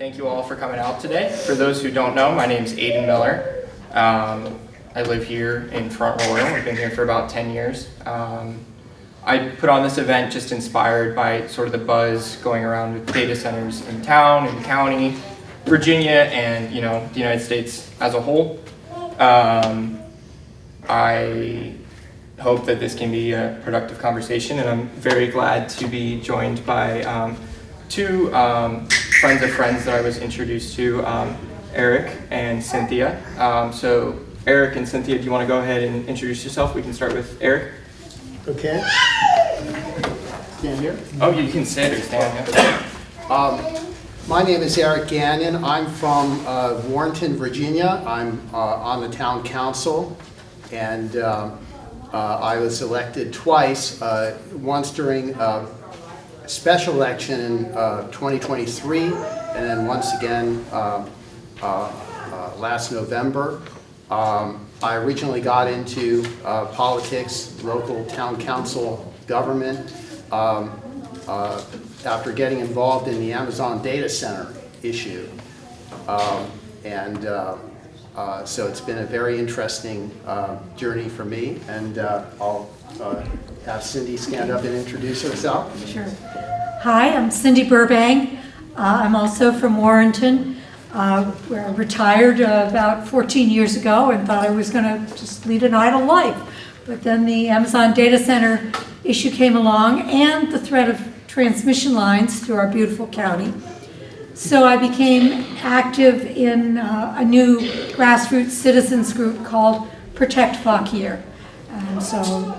Thank you all for coming out today. For those who don't know, my name is Aiden Miller. I live here in Front Royal. I've been here for about 10 years. I put on this event just inspired by sort of the buzz going around with data centers in town and county, Virginia, and the United States as a whole. I hope that this can be a productive conversation, and I'm very glad to be joined by two friends of friends that I was introduced to, Eric and Cynthia. So Eric and Cynthia, do you want to go ahead and introduce yourself? We can start with Eric. Okay. Stand here. Oh, you can sit or stand. Yeah. My name is Eric Gagnon. I'm from Warrenton, Virginia. I'm on the town council, and I was elected twice, once during a special election in 2023, and then once again last November. I originally got into politics, local town council government, after getting involved in the Amazon data center issue. So it's been a very interesting journey for me, and I'll have Cindy stand up and introduce herself. Sure. Hi, I'm Cynthia Burbank. I'm also from Warrington, where I retired about 14 years ago and thought I was going to just lead an idle life. But then the Amazon data center issue came along and the threat of transmission lines through our beautiful county. So I became active in a new grassroots citizens group called Protect Fauquier. And so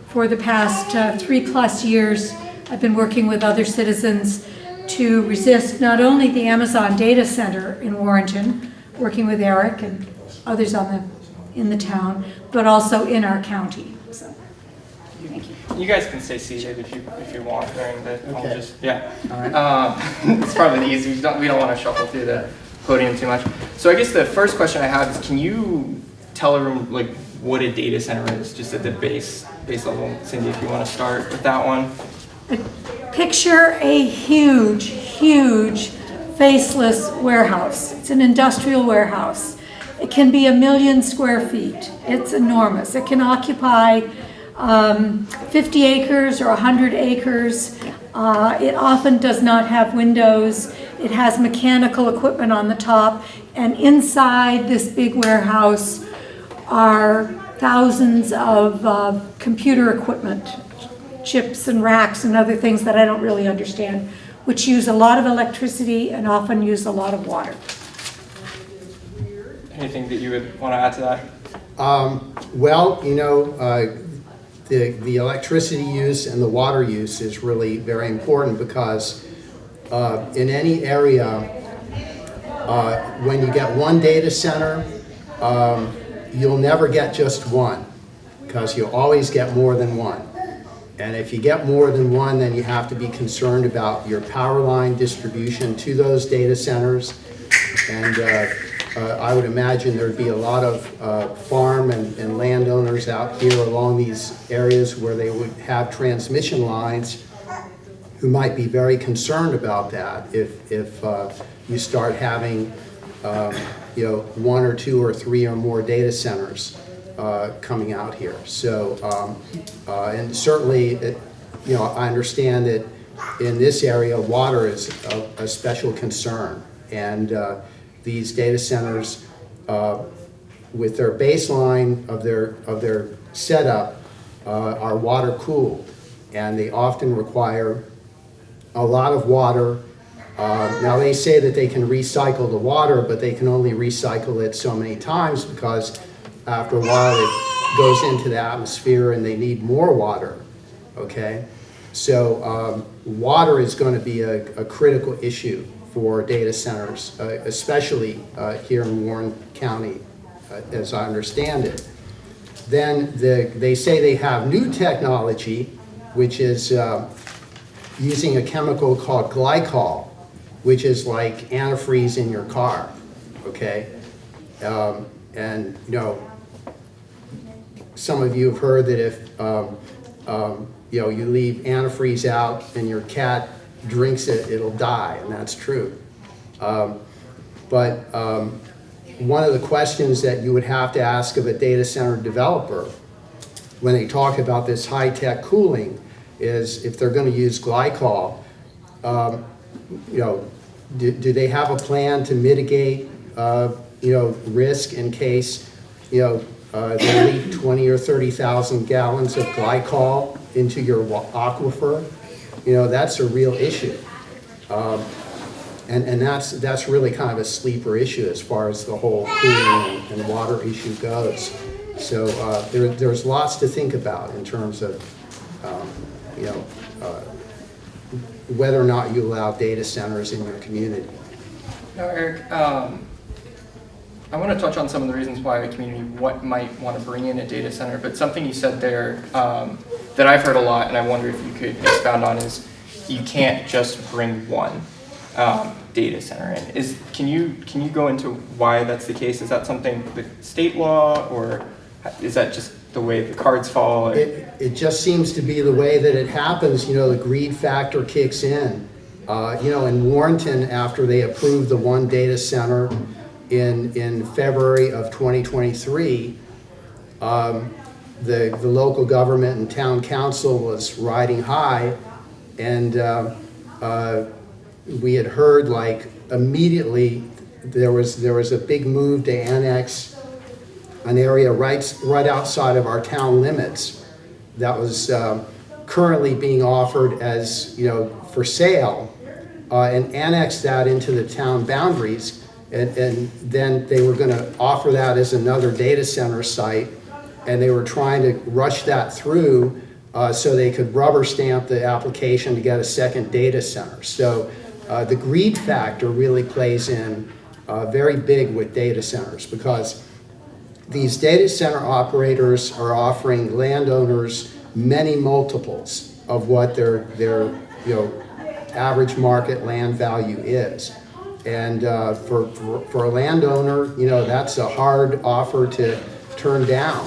for the past 3+ years, I've been working with other citizens to resist not only the Amazon data center in Warrington, working with Eric and others in the town, but also in our county. So, thank you. You guys can stay seated if you want during the. Okay. I'll just, yeah. All right. It's probably easy. We don't want to shuffle through the podium too much. So I guess the first question I have is, can you tell everyone what a data center is, just at the base level? Cindy, if you want to start with that one. Picture a huge faceless warehouse. It's an industrial warehouse. It can be 1 million square feet. It's enormous. It can occupy 50 acres or 100 acres. It often does not have windows. It has mechanical equipment on the top, and inside this big warehouse are thousands of computer equipment, chips and racks and other things that I don't really understand, which use a lot of electricity and often use a lot of water. Anything that you would want to add to that? The electricity use and the water use is really very important, because in any area, when you get one data center, you'll never get just one, because you'll always get more than one. And if you get more than one, then you have to be concerned about your power line distribution to those data centers. And I would imagine there'd be a lot of farm and landowners out here along these areas where they would have transmission lines who might be very concerned about that if you start having 1 or 2 or 3 or more data centers coming out here. So, and certainly, I understand that in this area, water is a special concern, and these data centers, with their baseline of their setup, are water cooled, and they often require a lot of water. Now they say that they can recycle the water, but they can only recycle it so many times, because after a while it goes into the atmosphere and they need more water. Okay, so water is going to be a critical issue for data centers, especially here in Warren County, as I understand it. Then they say they have new technology, which is using a chemical called glycol, which is like antifreeze in your car. Okay, and some of you have heard that if you leave antifreeze out and your cat drinks it, it'll die, and that's true. One of the questions that you would have to ask of a data center developer when they talk about this high-tech cooling is if they're going to use glycol, do they have a plan to mitigate risk in case they leak 20 or 30,000 gallons of glycol into your aquifer? That's a real issue. And that's really kind of a sleeper issue as far as the whole cooling and water issue goes. So there's lots to think about in terms of whether or not you allow data centers in your community. Now, Eric, I want to touch on some of the reasons why a community might want to bring in a data center, but something you said there that I've heard a lot, and I wonder if you could expound on, is you can't just bring one data center in. Can you go into why that's the case? Is that something with state law, or is that just the way the cards fall? It just seems to be the way that it happens. The greed factor kicks in. In Warrington, after they approved the one data center in February of 2023, the local government and town council was riding high, and we had heard immediately there was a big move to annex an area right outside of our town limits that was currently being offered as for sale, and annex that into the town boundaries, and then they were going to offer that as another data center site, and they were trying to rush that through so they could rubber stamp the application to get a second data center. So the greed factor really plays in very big with data centers, because these data center operators are offering landowners many multiples of what their average market land value is. And for a landowner, that's a hard offer to turn down,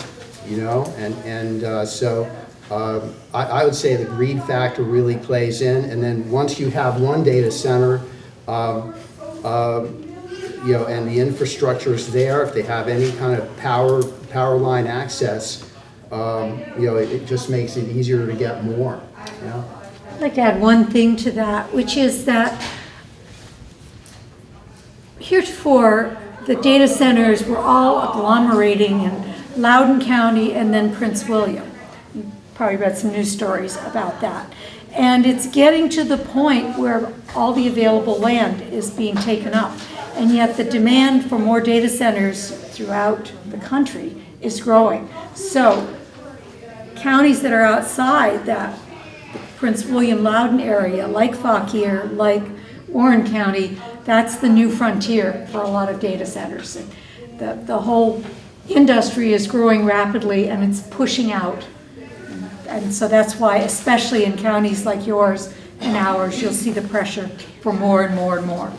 so I would say the greed factor really plays in. And then once you have one data center, and the infrastructure is there, if they have any kind of power line access, it just makes it easier to get more. I'd like to add one thing to that, which is that heretofore the data centers were all agglomerating in Loudoun County and then Prince William. You probably read some news stories about that. And it's getting to the point where all the available land is being taken up. And yet the demand for more data centers throughout the country is growing. So counties that are outside that Prince William Loudoun area, like Fauquier, like Warren County, that's the new frontier for a lot of data centers. The whole industry is growing rapidly, and it's pushing out. And so that's why, especially in counties like yours and ours, you'll see the pressure for more and more and more.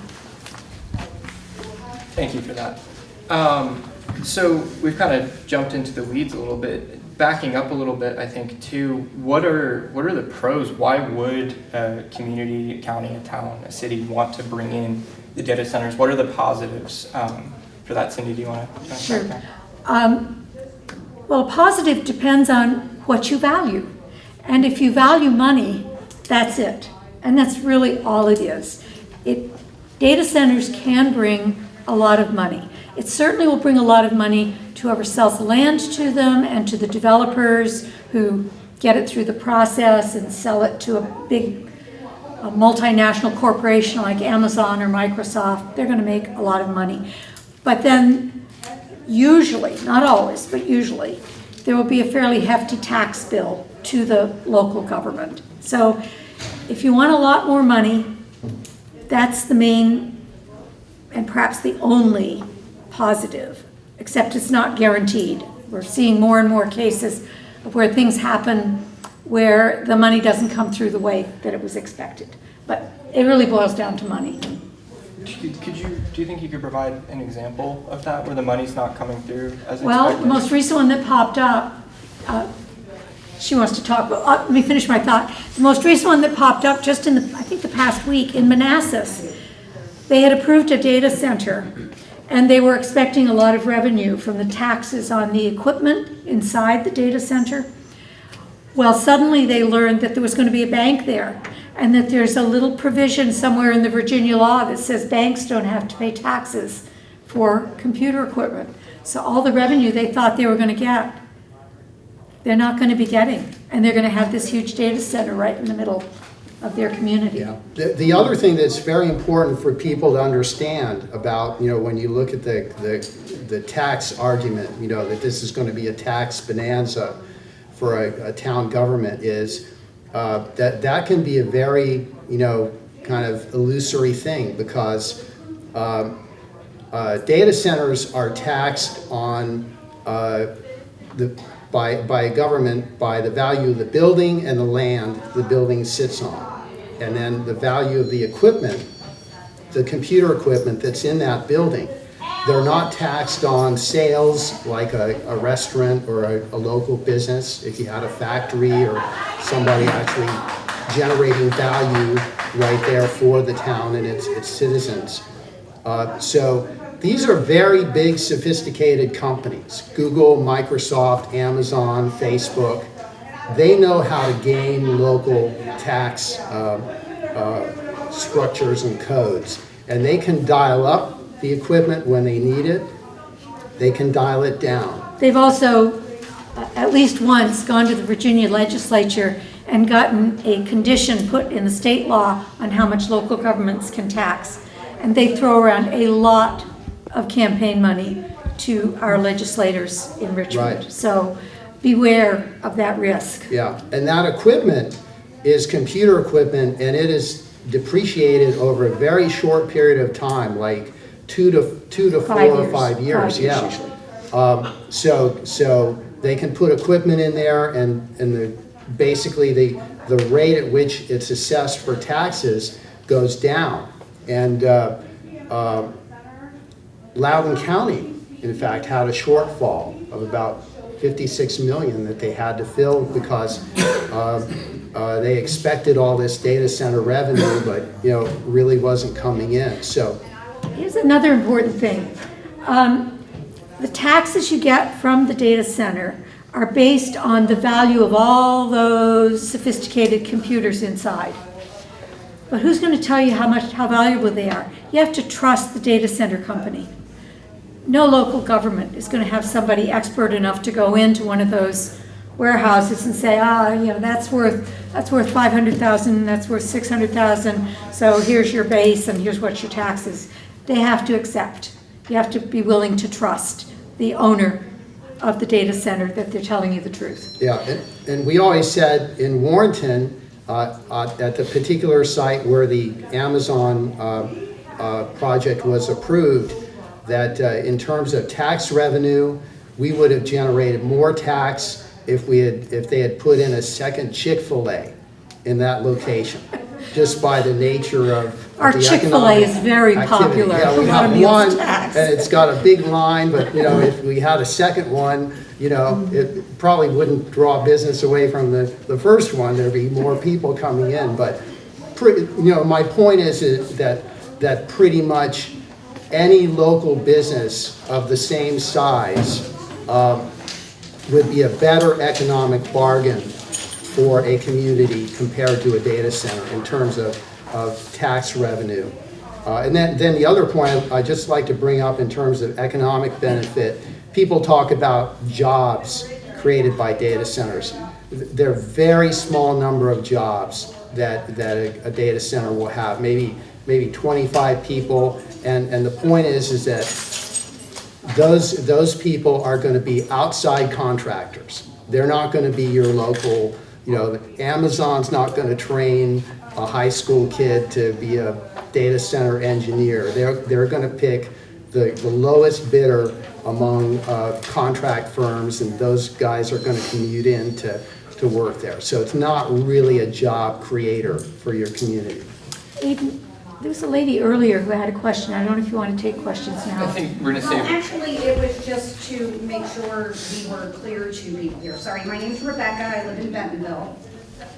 Thank you for that. So we've kind of jumped into the weeds a little bit. Backing up a little bit, I think too, what are the pros? Why would a community, a county, a town, a city want to bring in the data centers? What are the positives for that? Cindy, do you want to Sure. start there? Well, a positive depends on what you value. And if you value money, that's it. And that's really all it is. Data centers can bring a lot of money. It certainly will bring a lot of money to whoever sells the land to them and to the developers who get it through the process and sell it to a big multinational corporation like Amazon or Microsoft. They're going to make a lot of money. But then usually, not always, but usually, there will be a fairly hefty tax bill to the local government. So if you want a lot more money, that's the main and perhaps the only positive, except it's not guaranteed. We're seeing more and more cases of where things happen where the money doesn't come through the way that it was expected. But it really boils down to money. Do you think you could provide an example of that where the money's not coming through as expected? Well, the most recent one that popped up, she wants to talk, but let me finish my thought. The most recent one that popped up just in I think the past week in Manassas, They had approved a data center, and they were expecting a lot of revenue from the taxes on the equipment inside the data center. Well, suddenly they learned that there was going to be a bank there, and that there's a little provision somewhere in the Virginia law that says banks don't have to pay taxes for computer equipment. So all the revenue they thought they were going to get, they're not going to be getting. And they're going to have this huge data center right in the middle of their community. Yeah. The other thing that's very important for people to understand about, when you look at the tax argument, that this is going to be a tax bonanza for a town government is that can be a very, kind of illusory thing, because data centers are taxed on by government by the value of the building and the land the building sits on. And then the value of the equipment, the computer equipment that's in that building. They're not taxed on sales like a restaurant or a local business. If you had a factory or somebody actually generating value right there for the town and its citizens. So these are very big, sophisticated companies. Google, Microsoft, Amazon, Facebook. They know how to game local tax structures and codes. And they can dial up the equipment when they need it. They can dial it down. They've also, at least once, gone to the Virginia legislature and gotten a condition put in the state law on how much local governments can tax. And they throw around a lot of campaign money to our legislators in Richmond. Right. So beware of that risk. Yeah, and that equipment is computer equipment, and it is depreciated over a very short period of time, like two to 4 or 5 years. 5 years Yeah. usually. So they can put equipment in there, and basically the rate at which it's assessed for taxes goes down. And Loudoun County, in fact, had a shortfall of about 56 million that they had to fill because they expected all this data center revenue, but really wasn't coming in. So here's another important thing. The taxes you get from the data center are based on the value of all those sophisticated computers inside. But who's going to tell you how valuable they are? You have to trust the data center company. No local government is going to have somebody expert enough to go into one of those warehouses and say, that's worth 500,000, that's worth 600,000. So here's your base and here's what your taxes. They have to accept. You have to be willing to trust the owner of the data center that they're telling you the truth. yeah, and we always said in Warrenton, at the particular site where the Amazon project was approved, that in terms of tax revenue, we would have generated more tax if they had put in a second Chick-fil-A in that location, just by the nature of Our the Chick-fil-A is very activity. popular. Yeah, we for have meals one, tax. and it's got a big line, but if we had a second one, it probably wouldn't draw business away from the first one. There'd be more people coming in, but my point is that pretty much any local business of the same size would be a better economic bargain for a community compared to a data center in terms of tax revenue. And then the other point I'd just like to bring up in terms of economic benefit, people talk about jobs created by data centers. There are very small number of jobs that a data center will have, maybe 25 people, and the point is that those people are going to be outside contractors. They're not going to be your local, Amazon's not going to train a high school kid to be a data center engineer. They're going to pick the lowest bidder among contract firms, and those guys are going to commute in to work there. So it's not really a job creator for your community. Aiden, there was a lady earlier who had a question. I don't know if you want to take questions now. I think we're going to Well, say, actually, it was just to make sure we were clear to people here. Sorry, my name's Rebecca. I live in Bentonville.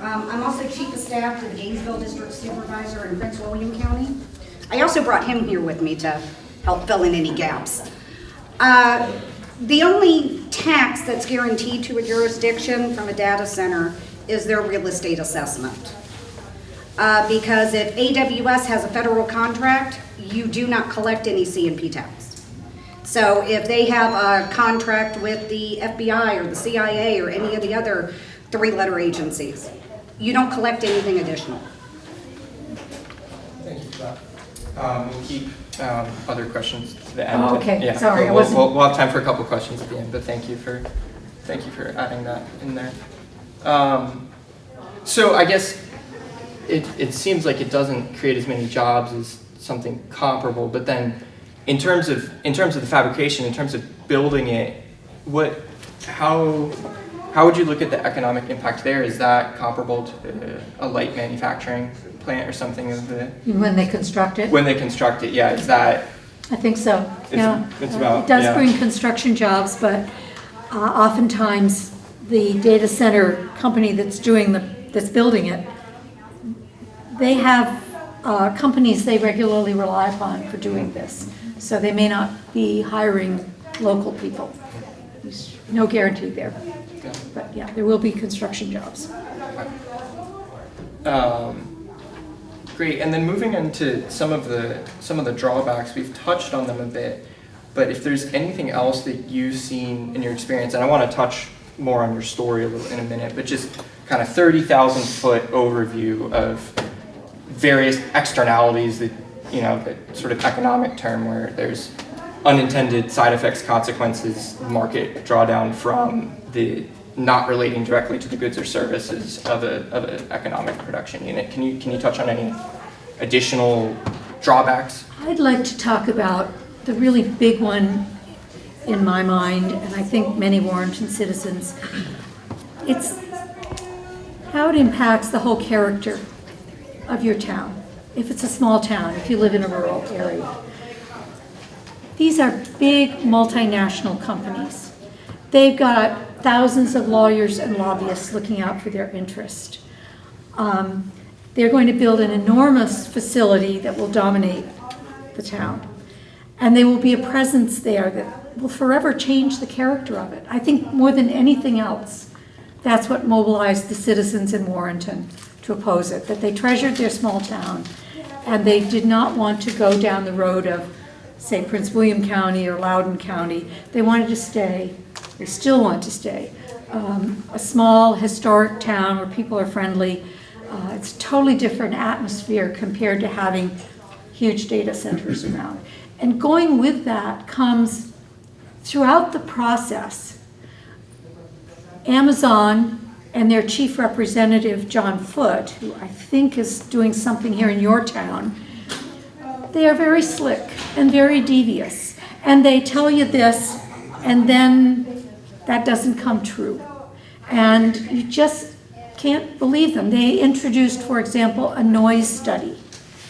I'm also Chief of Staff to the Gainesville District Supervisor in Prince William County. I also brought him here with me to help fill in any gaps. The only tax that's guaranteed to a jurisdiction from a data center is their real estate assessment. Because if AWS has a federal contract, you do not collect any C&P tax. So if they have a contract with the FBI or the CIA or any of the other 3-letter agencies, you don't collect anything additional. Thank you for that. We'll keep other questions to the end. Oh, okay. Yeah, Sorry, I we'll, wasn't- we'll have time for a couple questions at the end, but thank you for adding that in there. So I guess it seems like it doesn't create as many jobs as something comparable, but then in terms of the fabrication, in terms of building it, how would you look at the economic impact there? Is that comparable to a light manufacturing plant or something of the? When they construct it? When they construct it, yeah. Is that? I think so, yeah. It's about, It does yeah. bring construction jobs, but oftentimes the data center company that's building it, they have companies they regularly rely upon for doing this. So they may not be hiring local people. There's no guarantee there. Yeah. But yeah, there will be construction jobs. Great, and then moving into some of the drawbacks, we've touched on them a bit, but if there's anything else that you've seen in your experience, and I want to touch more on your story a little in a minute, but just kind of 30,000 foot overview of various externalities that, the sort of economic term where there's unintended side effects, consequences, market drawdown from the not relating directly to the goods or services of an economic production unit. Can you touch on any additional drawbacks? I'd like to talk about the really big one in my mind, and I think many Warrington citizens. It's how it impacts the whole character of your town. If it's a small town, if you live in a rural area. These are big multinational companies. They've got thousands of lawyers and lobbyists looking out for their interest. They're going to build an enormous facility that will dominate the town. And there will be a presence there that will forever change the character of it. I think more than anything else, that's what mobilized the citizens in Warrenton to oppose it, that they treasured their small town and they did not want to go down the road of, say, Prince William County or Loudoun County. They wanted to stay, they still want to stay, a small historic town where people are friendly. It's a totally different atmosphere compared to having huge data centers around. And going with that comes, throughout the process, Amazon and their chief representative, John Foote, who I think is doing something here in your town, they are very slick and very devious. And they tell you this, and then that doesn't come true. And you just can't believe them. They introduced, for example, a noise study,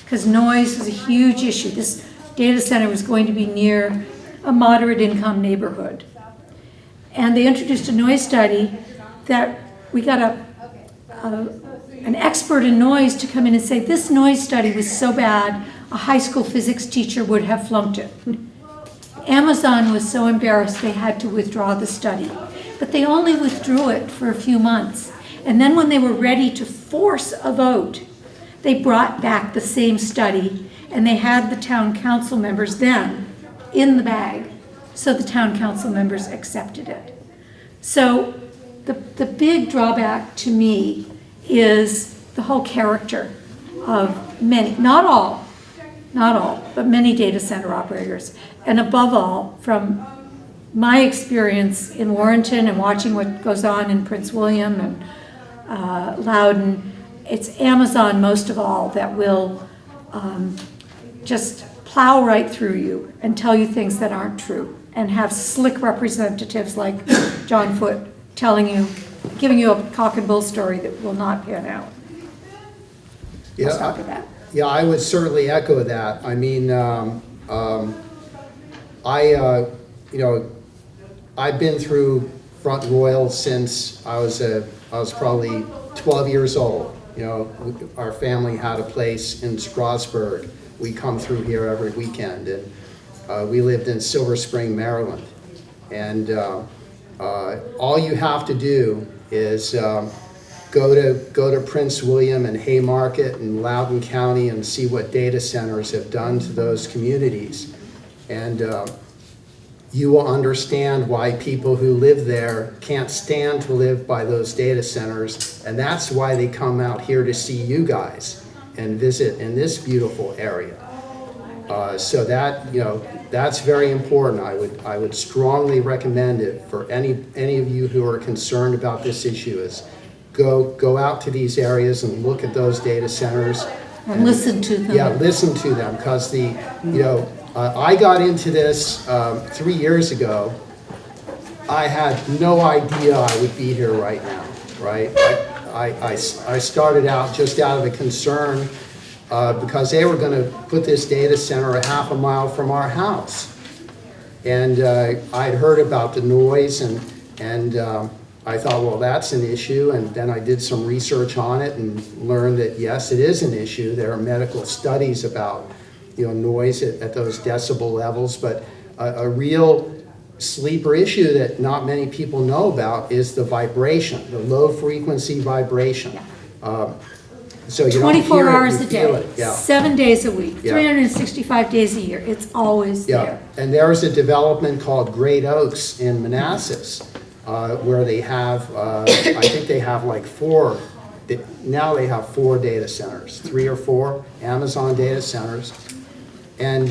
because noise was a huge issue. This data center was going to be near a moderate income neighborhood. And they introduced a noise study that we got an expert in noise to come in and say, this noise study was so bad, a high school physics teacher would have flunked it. Amazon was so embarrassed they had to withdraw the study. But they only withdrew it for a few months. And then when they were ready to force a vote, they brought back the same study, and they had the town council members then in the bag. So the town council members accepted it. So the big drawback to me is the whole character of many, not all, but many data center operators. And above all, from my experience in Warrenton and watching what goes on in Prince William and Loudoun, it's Amazon most of all that will just plow right through you and tell you things that aren't true, and have slick representatives like John Foote giving you a cock and bull story that will not pan out. I'll stop with that. Yeah, I would certainly echo that. I mean, I've been through Front Royal since I was probably 12 years old. Our family had a place in Strasbourg we come through here every weekend, and we lived in Silver Spring, Maryland. And all you have to do is go to Prince William and Haymarket and Loudoun County and see what data centers have done to those communities. And you will understand why people who live there can't stand to live by those data centers, and that's why they come out here to see you guys and visit in this beautiful area. So that, that's very important. I would strongly recommend it for any of you who are concerned about this issue, is go out to these areas and look at those data centers. And listen to them. Yeah, listen to them, because I got into this 3 years ago. I had no idea I would be here right now, right? I started out just out of a concern because they were going to put this data center a half a mile from our house. And I'd heard about the noise, and I thought, well, that's an issue. And then I did some research on it and learned that, yes, it is an issue. There are medical studies about noise at those decibel levels, but a real sleeper issue that not many people know about is the vibration, the low frequency vibration. So you 24 don't hear hours it, you a feel day, it. Yeah. 7 days a week, Yeah. 365 days a year. It's always Yeah, there. and there's a development called Great Oaks in Manassas, where they have, I think they have like now they have 4 data centers, 3 or 4 Amazon data centers. And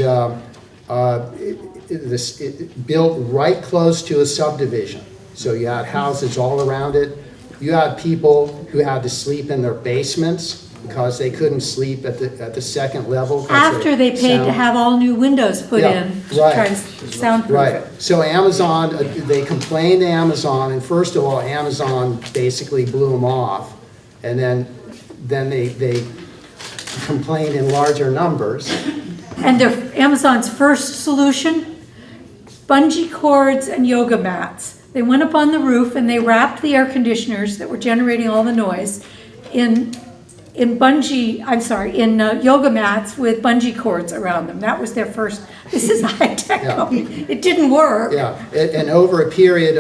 it built right close to a subdivision. So you had houses all around it. You had people who had to sleep in their basements because they couldn't sleep at the second level. 'cause After they paid to have all new windows put Yeah, in to right. try to soundproof Right. it. So Amazon, they complained to Amazon, and first of all, Amazon basically blew them off, and then they complained in larger numbers. And Amazon's first solution, bungee cords and yoga mats. They went up on the roof and they wrapped the air conditioners that were generating all the noise in yoga mats with bungee cords around them. That was their first. This is high tech. Yeah. It didn't work. Yeah, and over a period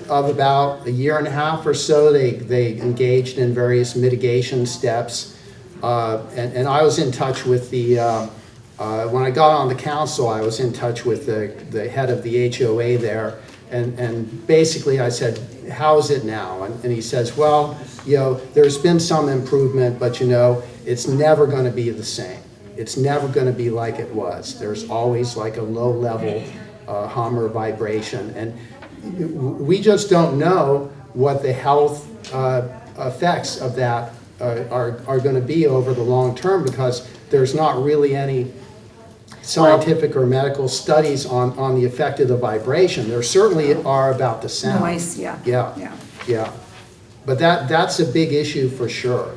of about a year and a half or so, they engaged in various mitigation steps. And I was in touch with when I got on the council, I was in touch with the head of the HOA there, and basically I said, how is it now? And he says, well, there's been some improvement, but it's never going to be the same. It's never going to be like it was. There's always like a low level hum or vibration, and we just don't know what the health effects of that are going to be over the long term, because there's not really any scientific or medical studies on the effect of the vibration. There certainly are about the sound. Noise, yeah. Yeah. But that's a big issue for sure.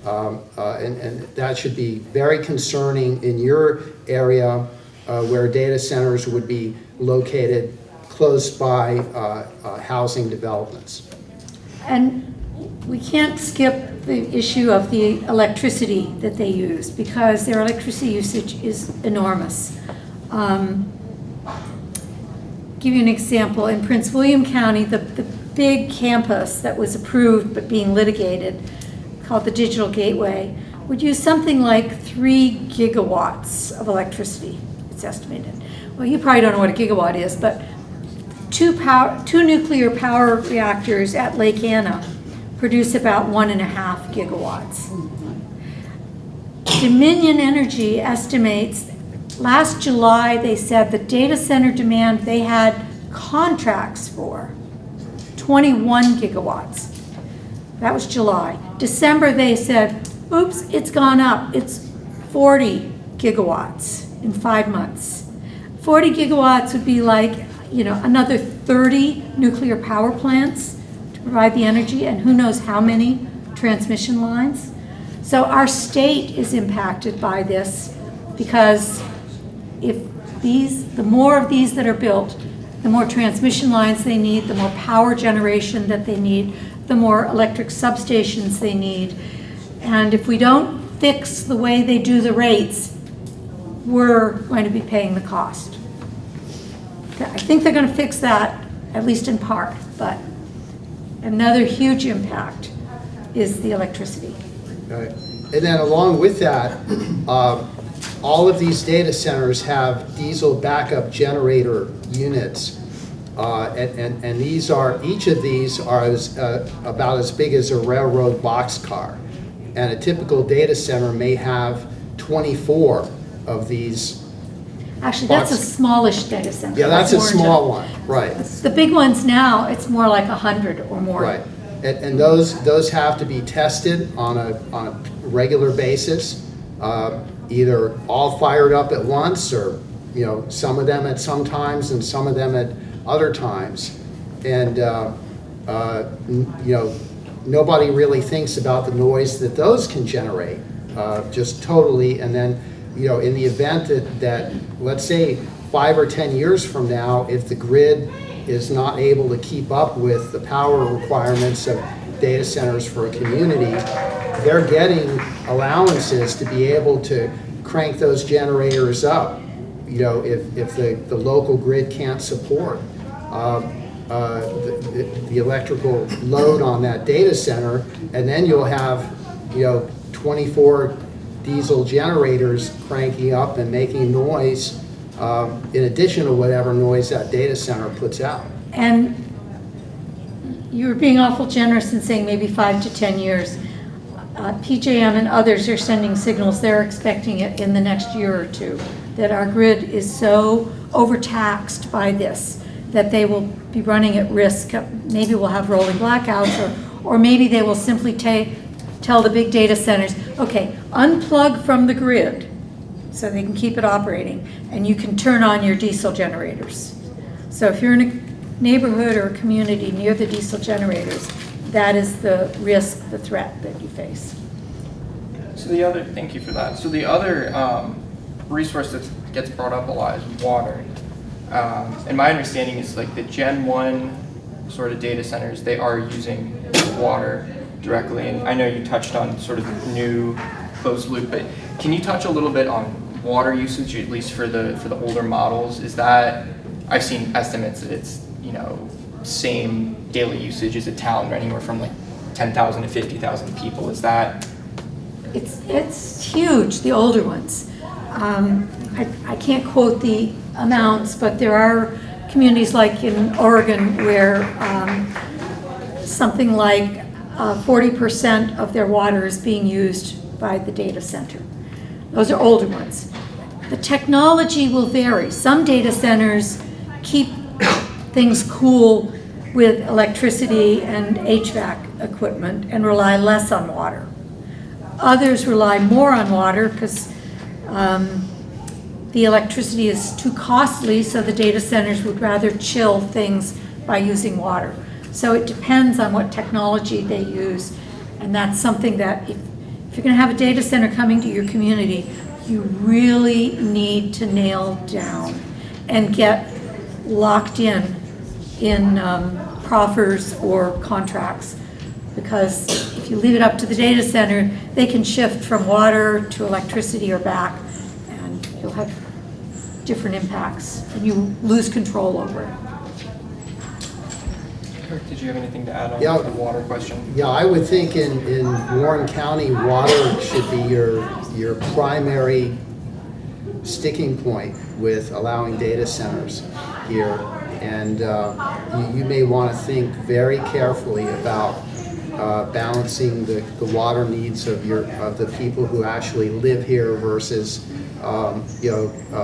And that should be very concerning in your area where data centers would be located close by housing developments. And we can't skip the issue of the electricity that they use, because their electricity usage is enormous. Give you an example. In Prince William County, the big campus that was approved but being litigated, called the Digital Gateway, would use something like 3 gigawatts of electricity, it's estimated. Well, you probably don't know what a gigawatt is, but two nuclear power reactors at Lake Anna produce about 1.5 gigawatts. Dominion Energy estimates, last July they said the data center demand they had contracts for 21 gigawatts. That was July. December they said, oops, it's gone up. It's 40 gigawatts in 5 months. 40 gigawatts would be like, another 30 nuclear power plants to provide the energy, and who knows how many transmission lines. So our state is impacted by this, because the more of these that are built, the more transmission lines they need, the more power generation that they need, the more electric substations they need. And if we don't fix the way they do the rates, we're going to be paying the cost. I think they're going to fix that, at least in part, but another huge impact is the electricity. Right. And then along with that, all of these data centers have diesel backup generator units. And these are, each of these are about as big as a railroad boxcar. And a typical data center may have 24 of these. Actually, that's a smallish data center. Yeah, that's a Warrington. small one, right. The big ones now, it's more like 100 or more. Right. And those have to be tested on a regular basis, either all fired up at once, or some of them at some times and some of them at other times. And nobody really thinks about the noise that those can generate, just totally. And then in the event that let's say 5 or 10 years from now, if the grid is not able to keep up with the power requirements of data centers for a community, they're getting allowances to be able to crank those generators up, if the local grid can't support the electrical load on that data center. And then you'll have 24 diesel generators cranking up and making noise in addition to whatever noise that data center puts out. And you were being awful generous in saying maybe 5 to 10 years. PJM and others are sending signals, they're expecting it in the next year or two, that our grid is so overtaxed by this that they will be running at risk. Maybe we'll have rolling blackouts, or maybe they will simply tell the big data centers, okay, unplug from the grid so they can keep it operating, and you can turn on your diesel generators. So if you're in a neighborhood or a community near the diesel generators, that is the risk, the threat that you face. So thank you for that. So the other resource that gets brought up a lot is water. And my understanding is like the Gen 1 sort of data centers, they are using water directly. And I know you touched on sort of new closed loop, but can you touch a little bit on water usage, at least for the older models? Is that, I've seen estimates that it's, same daily usage as a town, anywhere from like 10,000 to 50,000 people. Is that? It's huge, the older ones. I can't quote the amounts, but there are communities like in Oregon where something like 40% of their water is being used by the data center. Those are older ones. The technology will vary. Some data centers keep things cool with electricity and HVAC equipment and rely less on water. Others rely more on water because the electricity is too costly, so the data centers would rather chill things by using water. So it depends on what technology they use, and that's something that if you're going to have a data center coming to your community, you really need to nail down and get locked in proffers or contracts, because if you leave it up to the data center, they can shift from water to electricity or back, and you'll have different impacts, and you lose control over it. Kirk, did you have anything to add on the water question? Yeah, I would think in Warren County, water should be your primary sticking point with allowing data centers here. And you may want to think very carefully about balancing the water needs of the people who actually live here versus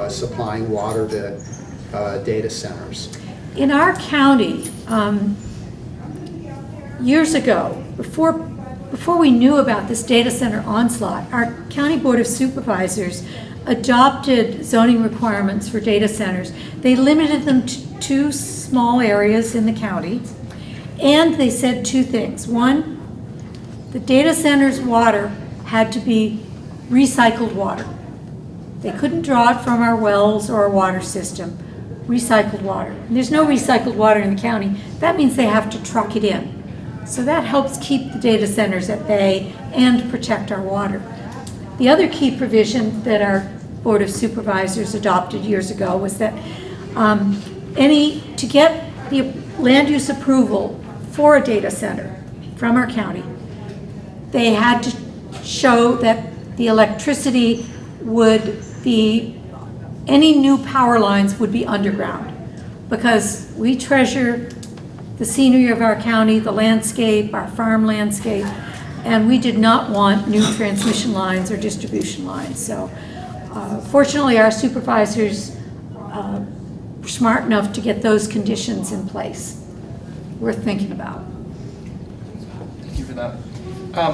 supplying water to data centers. In our county, years ago, before we knew about this data center onslaught, our County Board of Supervisors adopted zoning requirements for data centers. They limited them to 2 small areas in the county, and they said 2 things. One, the data center's water had to be recycled water. They couldn't draw it from our wells or our water system. Recycled water. And there's no recycled water in the county. That means they have to truck it in. So that helps keep the data centers at bay and protect our water. The other key provision that our Board of Supervisors adopted years ago was that to get the land use approval for a data center from our county, they had to show that the electricity would be, any new power lines would be underground, because we treasure the scenery of our county, the landscape, our farm landscape, and we did not want new transmission lines or distribution lines. So fortunately, our supervisors were smart enough to get those conditions in place. Worth thinking about. Thank you for that.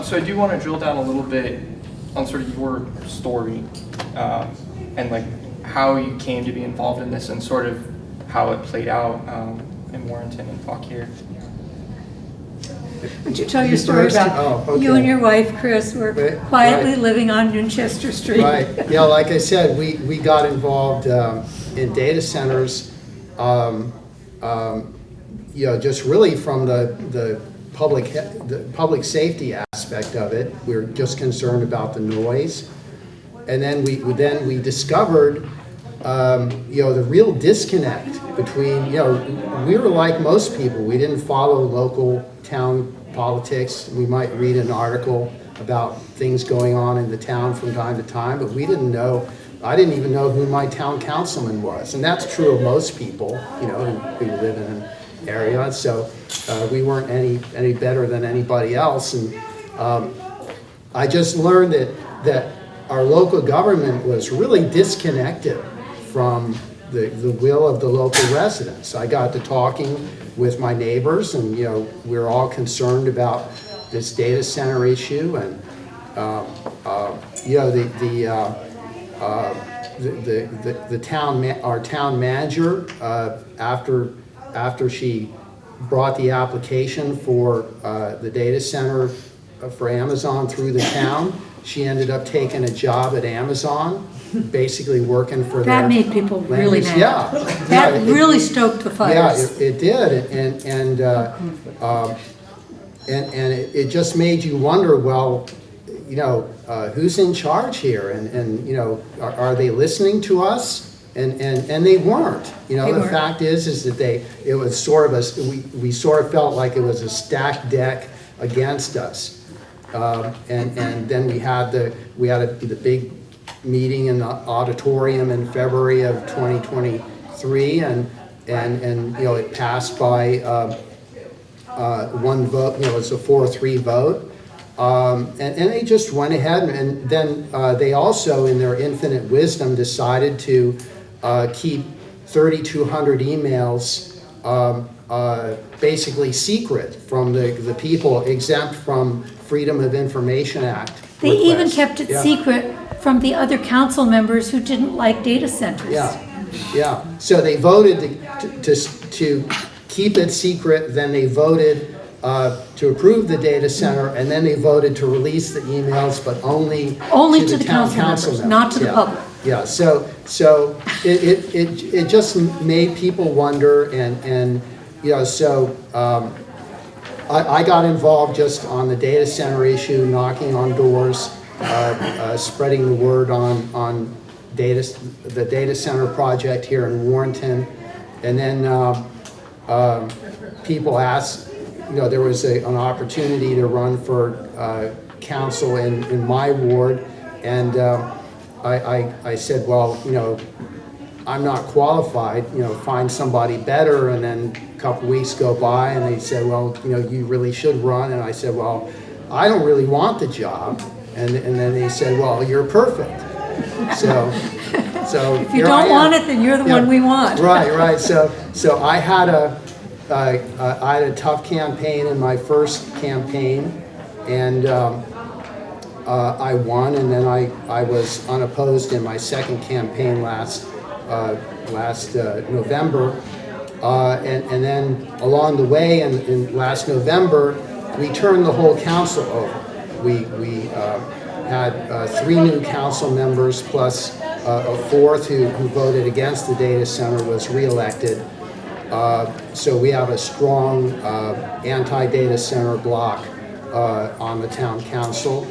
So I do want to drill down a little bit on sort of your story and like how you came to be involved in this and sort of how it played out in Warrington and Fauquier. Would you tell your story first? about Oh, okay. you and your wife, Chris, were Right, quietly right. living on Winchester Street? Right, yeah, like I said, we got involved in data centers, just really from the public safety aspect of it. We were just concerned about the noise. And then we discovered, the real disconnect between, we were like most people. We didn't follow local town politics. We might read an article about things going on in the town from time to time, but we didn't know. I didn't even know who my town councilman was. And that's true of most people, who live in an area. So we weren't any better than anybody else. And I just learned that our local government was really disconnected from the will of the local residents. I got to talking with my neighbors, and we're all concerned about this data center issue, and our town manager, after she brought the application for the data center for Amazon through the town, she ended up taking a job at Amazon, basically working for their That made people really mad. Yeah. That really stoked the fires. Yeah, it did, and it just made you wonder, well, who's in charge here, and are they listening to us? And they weren't. The weren't. fact is that it was sort of we sort of felt like it was a stacked deck against us. And then we had the big meeting in the auditorium in February of 2023, and it passed by one vote. It was a 4-3 vote, and they just went ahead, and then they also, in their infinite wisdom, decided to keep 3,200 emails basically secret from the people, exempt from Freedom of Information Act. They even requests. kept it Yeah. secret from the other council members who didn't like data centers. Yeah. So they voted to keep it secret, then they voted to approve the data center, and then they voted to release the emails, but only to the town council members, not to the public. Yeah, so it just made people wonder, and I got involved just on the data center issue, knocking on doors, spreading the word on the data center project here in Warrington, and then people asked. There was an opportunity to run for council in my ward, and I said, well, I'm not qualified, find somebody better. And then a couple weeks go by, and they said, well, you really should run. And I said, well, I don't really want the job. And then they said, well, you're perfect. So If you don't want it, then you're the one we want. Right. So I had a tough campaign in my first campaign, and I won, and then I was unopposed in my second campaign last November, and then along the way in last November, we turned the whole council over. We had 3 new council members plus a 4th who voted against the data center was reelected. So we have a strong anti-data center block on the town council.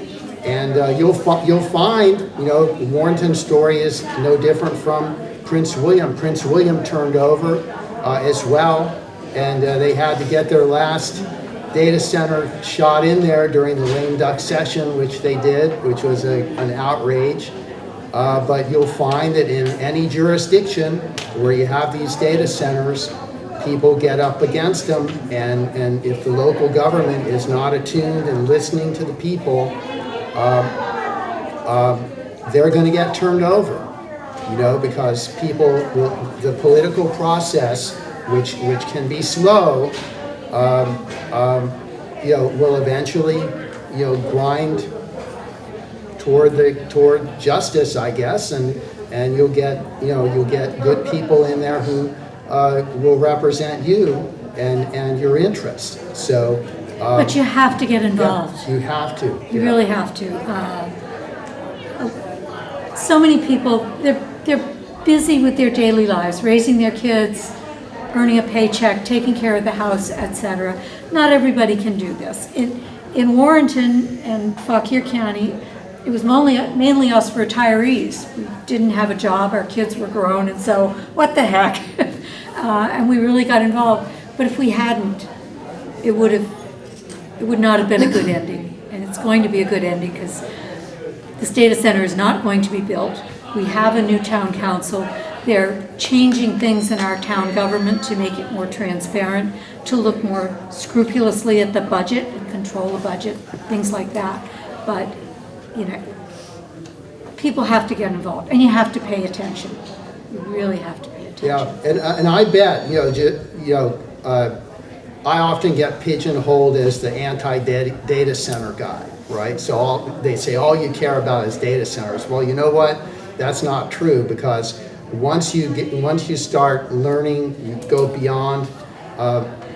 And you'll find, you know, Warrenton's story is no different from Prince William. Prince William turned over as well, and they had to get their last data center shot in there during the lame duck session, which they did, which was an outrage. But you'll find that in any jurisdiction where you have these data centers, people get up against them, and if the local government is not attuned and listening to the people, they're going to get turned over, you know, because the political process, which can be slow, you know, will eventually, you know, grind toward justice, I guess, and you'll get good people in there who will represent you and your interests. So. But you have to get involved. Yeah, you have to. You really have to. So many people, they're busy with their daily lives, raising their kids, earning a paycheck, taking care of the house, etc. Not everybody can do this. In Warrington and Fauquier County, it was mainly us retirees. We didn't have a job, our kids were grown, and so what the heck? And we really got involved. But if we hadn't, it would not have been a good ending. And it's going to be a good ending because this data center is not going to be built. We have a new town council. They're changing things in our town government to make it more transparent, to look more scrupulously at the budget and control the budget, things like that. But, you know, people have to get involved and you have to pay attention. You really have to pay attention. Yeah, and I bet, I often get pigeonholed as the anti-data center guy, right? So they say all you care about is data centers. Well, you know what? That's not true, because once you start learning, you go beyond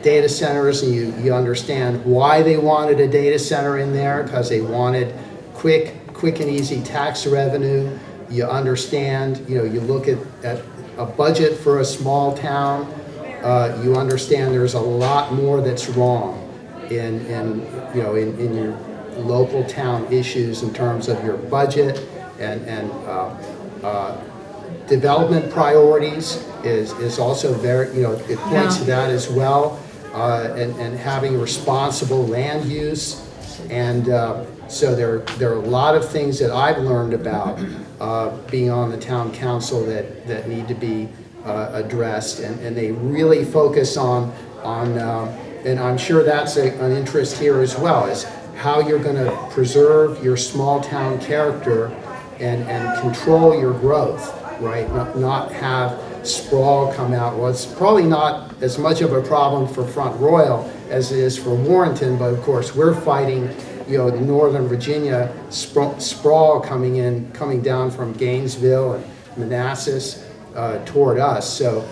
data centers, and you understand why they wanted a data center in there, because they wanted quick and easy tax revenue. You understand, you look at a budget for a small town. You understand there's a lot more that's wrong in your local town issues in terms of your budget and development priorities is also very, it points to that as well, and having responsible land use. And so there are a lot of things that I've learned about being on the town council that need to be addressed, and they really focus on and I'm sure that's an interest here as well, is how you're going to preserve your small town character and control your growth, right? Not have sprawl come out. Well, it's probably not as much of a problem for Front Royal as it is for Warrington, but of course we're fighting, Northern Virginia sprawl coming down from Gainesville and Manassas toward us. So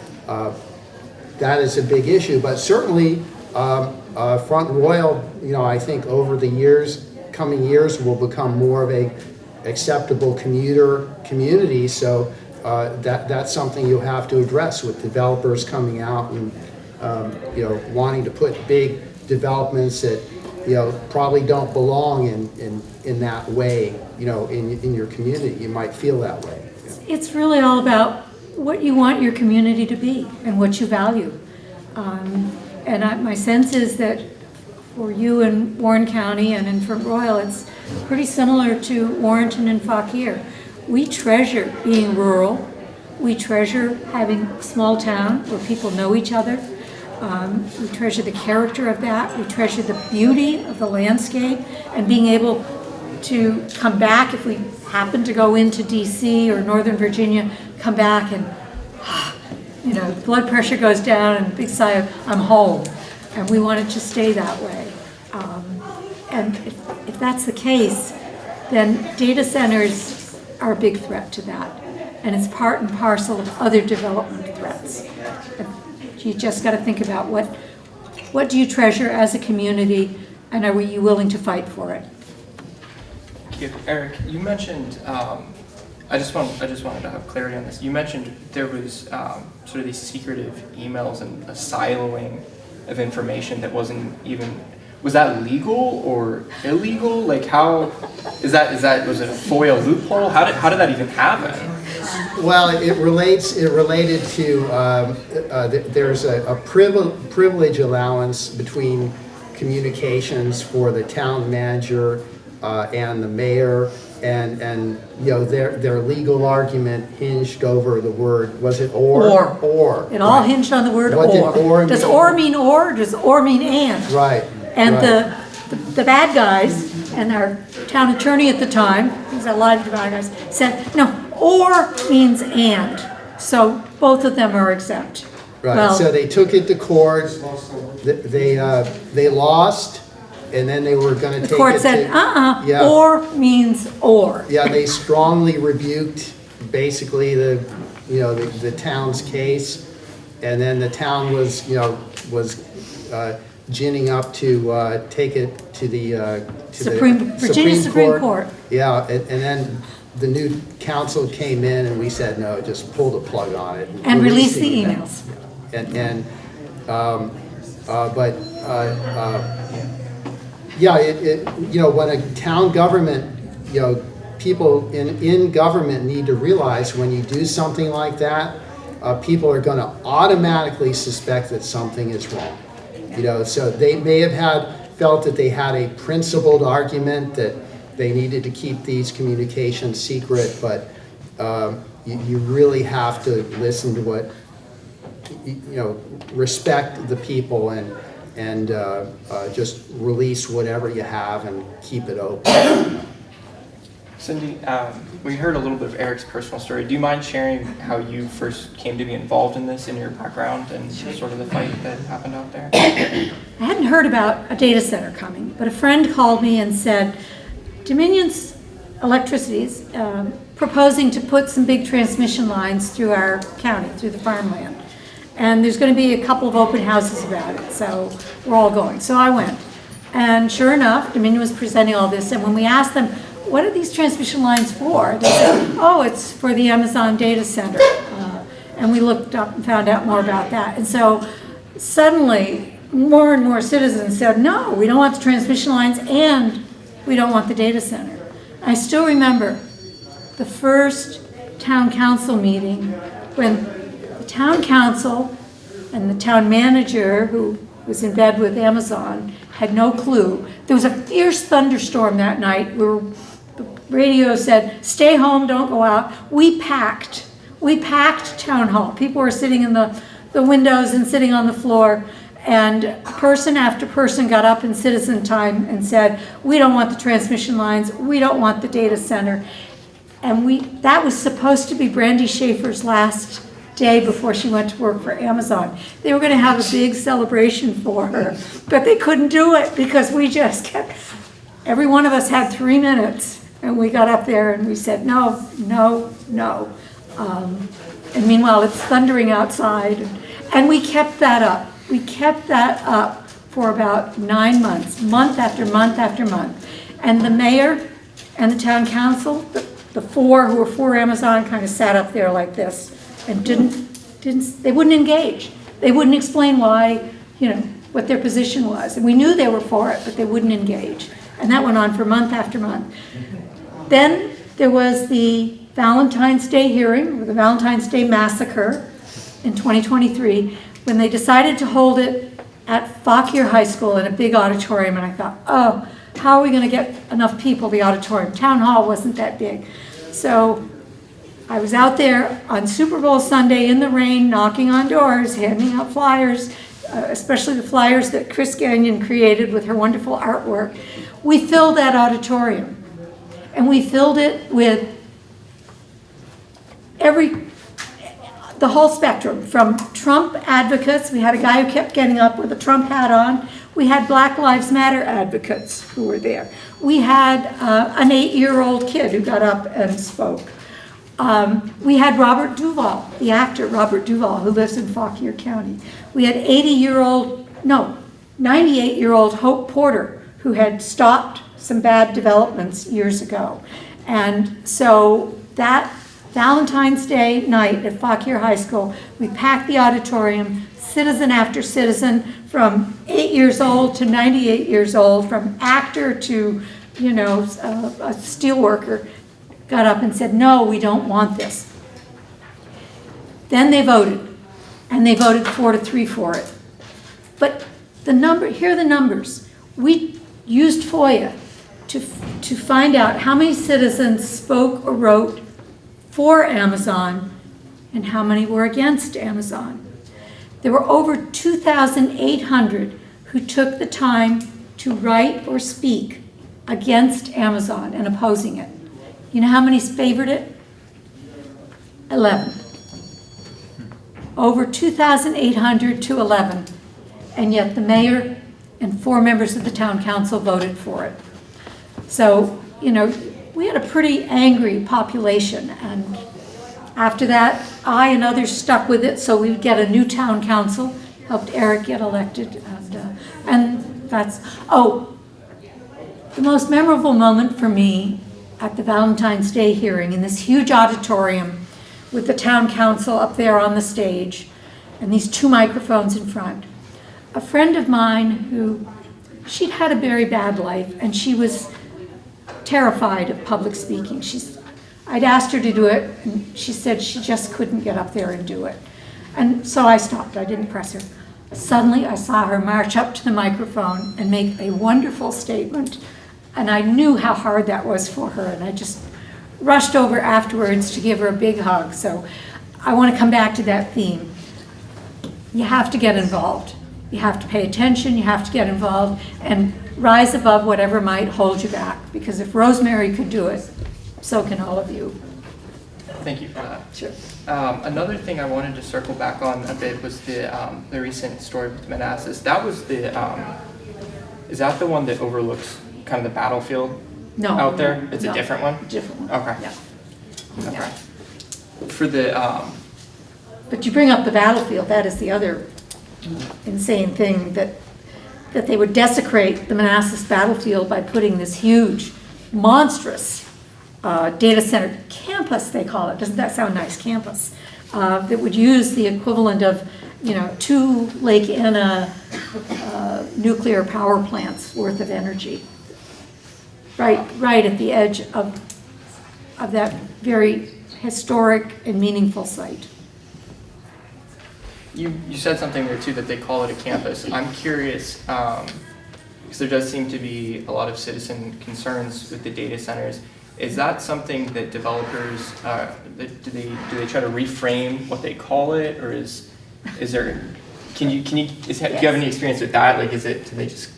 that is a big issue, but certainly Front Royal, I think over the coming years will become more of a acceptable commuter community. So that's something you'll have to address with developers coming out and wanting to put big developments that probably don't belong in that way, in your community. You might feel that way. It's really all about what you want your community to be and what you value. My sense is that for you in Warren County and in Front Royal, it's pretty similar to Warrenton and Fauquier. We treasure being rural. We treasure having a small town where people know each other. We treasure the character of that. We treasure the beauty of the landscape and being able to come back if we happen to go into DC or Northern Virginia, come back and, blood pressure goes down and a big sigh of, I'm home. And we want it to stay that way. And if that's the case, then data centers are a big threat to that. And it's part and parcel of other development threats. You just got to think about what do you treasure as a community, and are you willing to fight for it? Eric, you mentioned, I just wanted to have clarity on this. You mentioned there was sort of these secretive emails and a siloing of information that wasn't even was that legal or illegal? Like how, was it a FOIA loophole? How did that even happen? Well, it related to, there's a privilege allowance between communications for the town manager and the mayor, and you know, their legal argument hinged over the word, was it or? Or. It all hinged on the word What did or. or Does mean? or mean or? Does or mean and? Right. And right. the bad guys, and our town attorney at the time, because a lot of the bad guys, said, no, or means and. So both of them are exempt. Right, Well, so they took it to court, they lost, and then they were gonna take it to. the court said, Yeah. or means or. Yeah, they strongly rebuked basically the town's case, and then the town was, ginning up to take it to the Virginia Supreme Court. Yeah, and then the new council came in and we said, no, just pull the plug on it. And release the emails. When a town government, people in government need to realize when you do something like that, people are going to automatically suspect that something is wrong. So they may have felt that they had a principled argument that they needed to keep these communications secret, but you really have to listen to what, respect the people and just release whatever you have and keep it open. Cindy, we heard a little bit of Eric's personal story. Do you mind sharing how you first came to be involved in this, in your background, and sort of the fight that happened out there? I hadn't heard about a data center coming, but a friend called me and said, Dominion's Electricity is proposing to put some big transmission lines through our county, through the farmland. And there's going to be a couple of open houses about it, so we're all going. So I went. And sure enough, Dominion was presenting all this, and when we asked them, what are these transmission lines for? They said, oh, it's for the Amazon data center. And we looked up and found out more about that. And so suddenly, more and more citizens said, no, we don't want the transmission lines and we don't want the data center. I still remember the first town council meeting when the town council and the town manager, who was in bed with Amazon, had no clue. There was a fierce thunderstorm that night where the radio said, stay home, don't go out. We packed town hall. People were sitting in the windows and sitting on the floor. And person after person got up in citizen time and said, we don't want the transmission lines, we don't want the data center. And that was supposed to be Brandy Schaefer's last day before she went to work for Amazon. They were going to have a big celebration for her, but they couldn't do it because we just kept, every one of us had 3 minutes, and we got up there and we said, no, no, no. And meanwhile, it's thundering outside, and we kept that up. We kept that up for about 9 months, month after month after month. And the mayor and the town council, the four who were for Amazon, kind of sat up there like this and they wouldn't engage. They wouldn't explain why, what their position was. And we knew they were for it, but they wouldn't engage. And that went on for month after month. Then there was the Valentine's Day hearing, or the Valentine's Day massacre in 2023, when they decided to hold it at Fauquier High School in a big auditorium. And I thought, oh, how are we going to get enough people to the auditorium? Town hall wasn't that big. So I was out there on Super Bowl Sunday in the rain, knocking on doors, handing out flyers, especially the flyers that Chris Gagnon created with her wonderful artwork. We filled that auditorium. And we filled it with the whole spectrum, from Trump advocates. We had a guy who kept getting up with a Trump hat on. We had Black Lives Matter advocates who were there. We had an 8-year-old kid who got up and spoke. We had Robert Duvall, the actor Robert Duvall, who lives in Fauquier County. We had 98-year-old Hope Porter, who had stopped some bad developments years ago. And so that Valentine's Day night at Fauquier High School, we packed the auditorium, citizen after citizen from 8 years old to 98 years old, from actor to, you know, a steel worker, got up and said, no, we don't want this. Then they voted, and they voted 4-3 for it. But here are the numbers. We used FOIA to find out how many citizens spoke or wrote for Amazon and how many were against Amazon. There were over 2,800 who took the time to write or speak against Amazon and opposing it. You know how many favored it? 11. Over 2,800 to 11. And yet the mayor and 4 members of the town council voted for it. So, you know, we had a pretty angry population, and after that, I and others stuck with it, so we'd get a new town council, helped Eric get elected, and that's, oh, the most memorable moment for me at the Valentine's Day hearing in this huge auditorium with the town council up there on the stage and these 2 microphones in front. A friend of mine who, she'd had a very bad life, and she was terrified of public speaking. I'd asked her to do it, and she said she just couldn't get up there and do it. And so I stopped, I didn't press her. Suddenly I saw her march up to the microphone and make a wonderful statement, and I knew how hard that was for her, and I just rushed over afterwards to give her a big hug. So I want to come back to that theme. You have to get involved. You have to pay attention, you have to get involved, and rise above whatever might hold you back. Because if Rosemary could do it, so can all of you. Thank you for that. Sure. Another thing I wanted to circle back on a bit was the recent story with Manassas. That was the, is that the one that overlooks kind of the battlefield out there? It's a different one? Different one. Okay. Yeah. Okay. Yeah. For the, But you bring up the battlefield, that is the other insane thing, that they would desecrate the Manassas battlefield by putting this huge, monstrous data center campus, they call it. Doesn't that sound nice? Campus. That would use the equivalent of, you know, 2 Lake Anna nuclear power plants worth of energy. Right at the edge of that very historic and meaningful site. you said something there too, that they call it a campus. I'm curious, because there does seem to be a lot of citizen concerns with the data centers. Is that something that developers, do they try to reframe what they call it, or is there, do you have any experience with that? Like, do they just?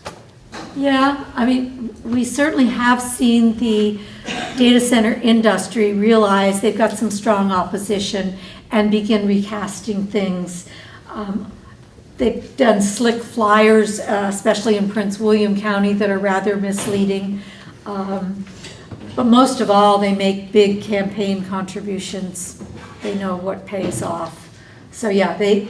Yeah, I mean, we certainly have seen the data center industry realize they've got some strong opposition and begin recasting things. They've done slick flyers, especially in Prince William County, that are rather misleading. But most of all, they make big campaign contributions. They know what pays off. So yeah, they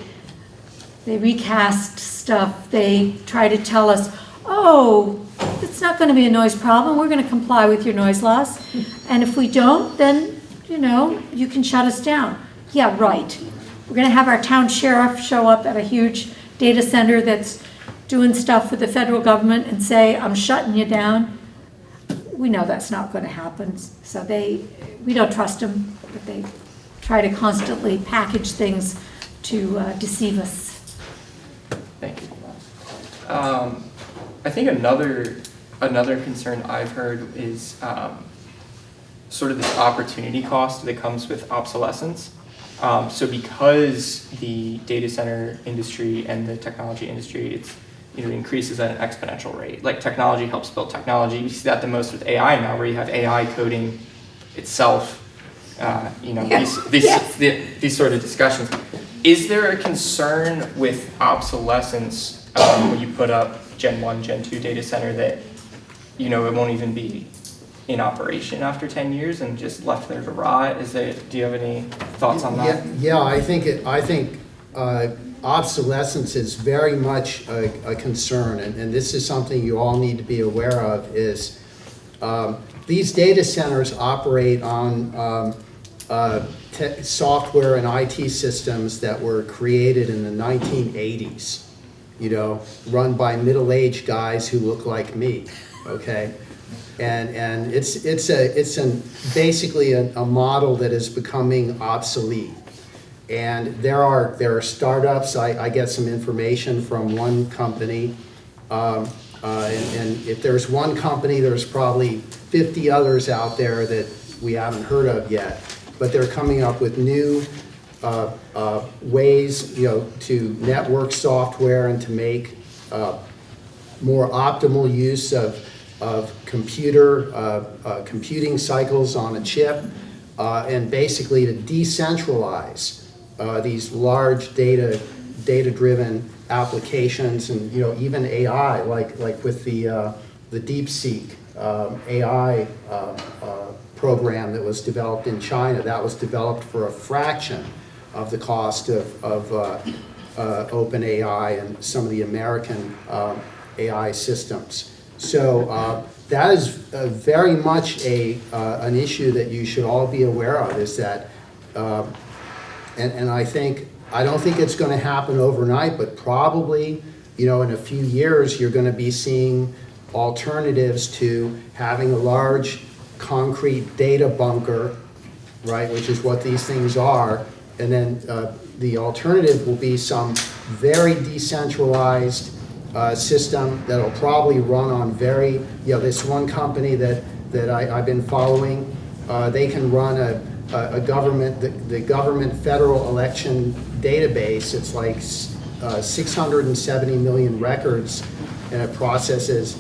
recast stuff. They try to tell us, oh, it's not going to be a noise problem. We're going to comply with your noise laws. And if we don't, then, you know, you can shut us down. Yeah, right. We're going to have our town sheriff show up at a huge data center that's doing stuff with the federal government and say, I'm shutting you down. We know that's not going to happen. So we don't trust them, but they try to constantly package things to deceive us. Thank you. I think another concern I've heard is sort of this opportunity cost that comes with obsolescence. So because the data center industry and the technology industry, it increases at an exponential rate. Like, technology helps build technology. We see that the most with AI now, where you have AI coding itself. These sort of discussions. Is there a concern with obsolescence when you put up Gen 1, Gen 2 data center that, it won't even be in operation after 10 years and just left there to rot? Do you have any thoughts on that? Yeah, I think obsolescence is very much a concern, and this is something you all need to be aware of, is these data centers operate on software and IT systems that were created in the 1980s. run by middle-aged guys who look like me, okay? And it's basically a model that is becoming obsolete. And there are startups. I get some information from one company, and if there's one company, there's probably 50 others out there that we haven't heard of yet. But they're coming up with new ways, to network software and to make more optimal use of computing cycles on a chip, and basically to decentralize these large data-driven applications, and even AI, like with the DeepSeek AI program that was developed in China. That was developed for a fraction of the cost of OpenAI and some of the American AI systems. So that is very much an issue that you should all be aware of, is that, and I don't think it's going to happen overnight, but probably, in a few years, you're going to be seeing alternatives to having a large concrete data bunker, right, which is what these things are, and then the alternative will be some very decentralized system that'll probably run on this one company that I've been following, they can run a government, the government federal election database. It's like 670 million records, and it processes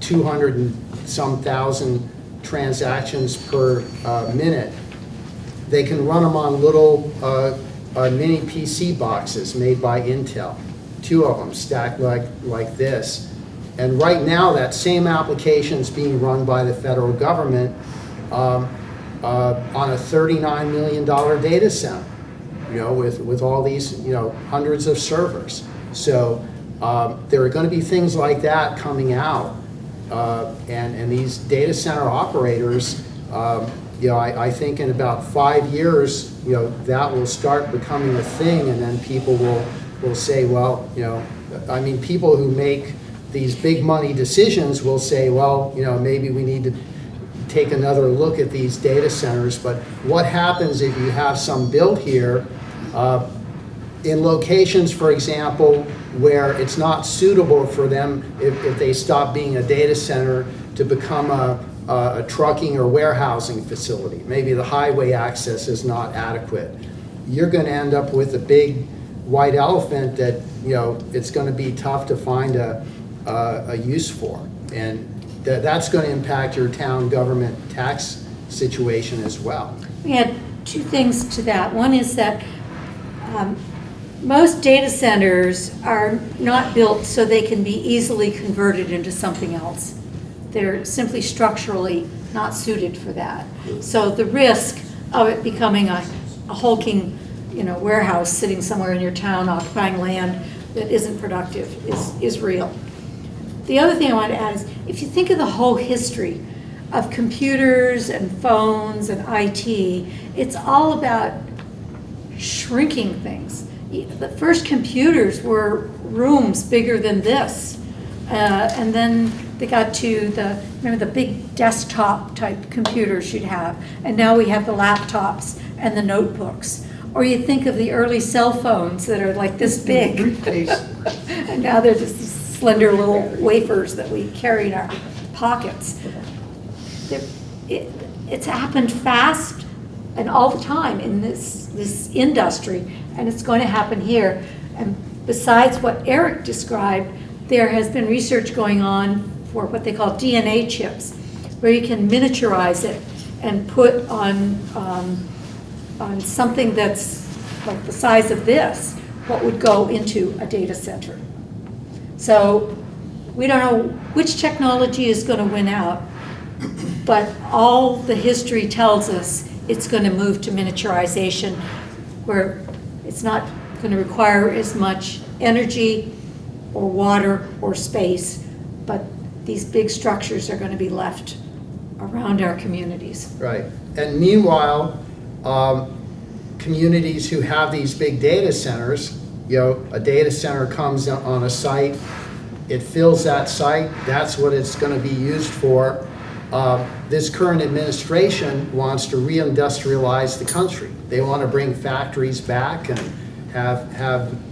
200 and some thousand transactions per minute. They can run them on little mini PC boxes made by Intel, 2 of them stacked like this. And right now, that same application is being run by the federal government on a $39 million data center, with all these, hundreds of servers. So there are going to be things like that coming out. And these data center operators, I think in about 5 years, that will start becoming a thing, and then people will say, well, people who make these big money decisions will say, well, maybe we need to take another look at these data centers. But what happens if you have some built here in locations, for example, where it's not suitable for them, if they stop being a data center, to become a trucking or warehousing facility? Maybe the highway access is not adequate. You're going to end up with a big white elephant that it's going to be tough to find a use for, and that's going to impact your town government tax situation as well. We had 2 things to that. One is that most data centers are not built so they can be easily converted into something else. They're simply structurally not suited for that. So the risk of it becoming a hulking, warehouse sitting somewhere in your town occupying land that isn't productive is real. The other thing I want to add is, if you think of the whole history of computers and phones and IT, it's all about shrinking things. The first computers were rooms bigger than this. And then they got to the big desktop type computers you'd have. And now we have the laptops and the notebooks. Or you think of the early cell phones that are like this big. And now they're just these slender little wafers that we carry in our pockets. It's happened fast and all the time in this industry, and it's going to happen here. And besides what Eric described, there has been research going on for what they call DNA chips, where you can miniaturize it and put on something that's like the size of this, what would go into a data center. So we don't know which technology is going to win out, but all the history tells us it's going to move to miniaturization, where it's not going to require as much energy or water or space, but these big structures are going to be left around our communities. Right. And meanwhile, communities who have these big data centers, you know, a data center comes on a site, it fills that site, that's what it's going to be used for. This current administration wants to reindustrialize the country. They want to bring factories back and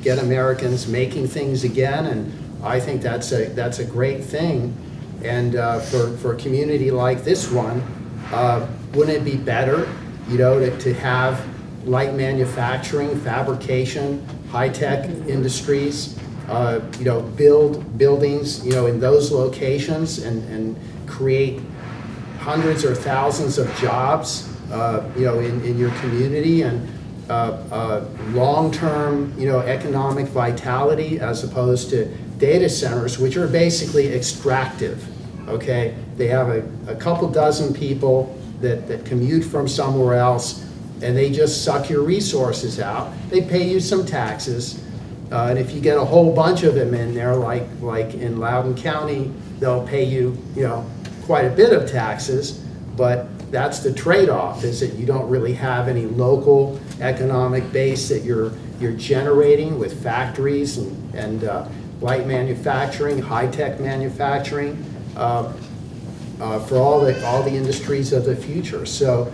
get Americans making things again, and I think that's a great thing. And for a community like this one, wouldn't it be better, you know, to have light manufacturing, fabrication, high-tech industries, you know, build buildings, you know, in those locations and create hundreds or thousands of jobs, you know, in your community, and long-term, you know, economic vitality, as opposed to data centers, which are basically extractive, okay? They have a couple dozen people that commute from somewhere else, and they just suck your resources out. They pay you some taxes, and if you get a whole bunch of them in there, like in Loudoun County, they'll pay you, you know, quite a bit of taxes, but that's the trade-off, is that you don't really have any local economic base that you're generating with factories and light manufacturing, high-tech manufacturing, for all the industries of the future. So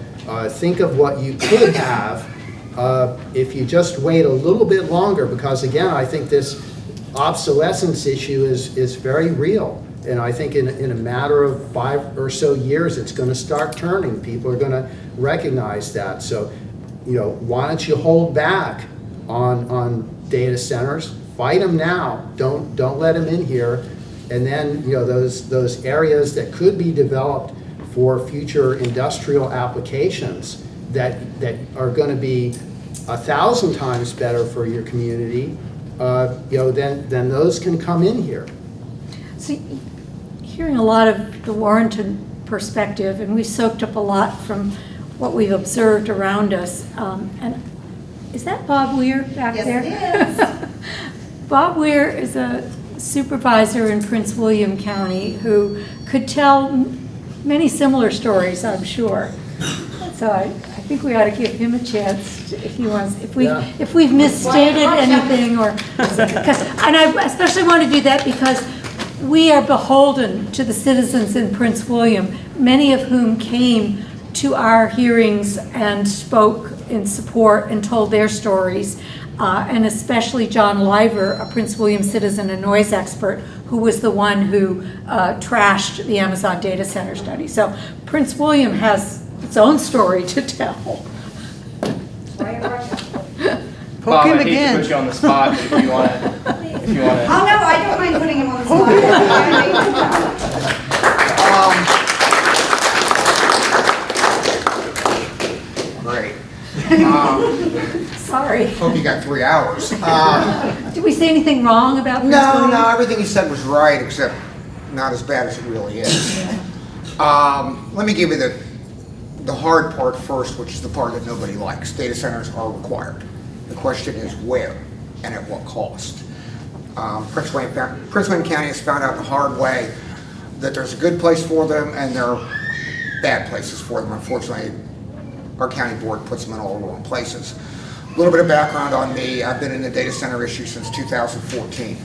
think of what you could have if you just wait a little bit longer, because again, I think this obsolescence issue is very real. And I think in a matter of 5 or so years, it's going to start turning. People are going to recognize that. So, you know, why don't you hold back on data centers? Fight them now. Don't let them in here. And then, you know, those areas that could be developed for future industrial applications that are going to be 1,000 times better for your community, you know, then those can come in here. So, hearing a lot of the Warrington perspective, and we soaked up a lot from what we've observed around us. And is that Bob Weir back there? Yes, it is. Bob Weir is a supervisor in Prince William County who could tell many similar stories, I'm sure. So I think we ought to give him a chance if he wants, if we've misstated anything, or and I especially want to do that because we are beholden to the citizens in Prince William, many of whom came to our hearings and spoke in support and told their stories, and especially John Liver, a Prince William citizen and noise expert, who was the one who trashed the Amazon data center study. So Prince William has its own story to tell. Bob, I hate to put you on the spot, but if you want to. Oh, no, I don't mind putting him on the spot. Great. Sorry. Hope you got 3 hours. Did we say anything wrong about Prince William? No, everything you said was right, except not as bad as it really is. Let me give you the hard part first, which is the part that nobody likes. Data centers are required. The question is where and at what cost. Prince William County has found out the hard way that there's a good place for them and there are bad places for them. Unfortunately, our county board puts them in all the wrong places. A little bit of background on me. I've been in the data center issue since 2014.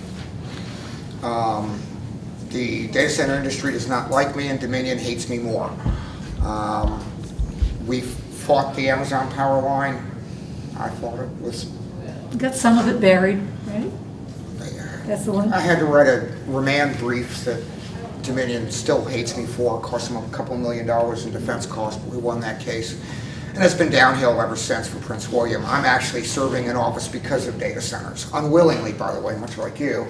The data center industry does not like me, and Dominion hates me more. We fought the Amazon power line. I thought it was... Got some of it buried, right? That's the one. I had to write a remand brief that Dominion still hates me for. It cost them a couple $1 million in defense costs, but we won that case. And it's been downhill ever since for Prince William. I'm actually serving in office because of data centers. Unwillingly, by the way, much like you.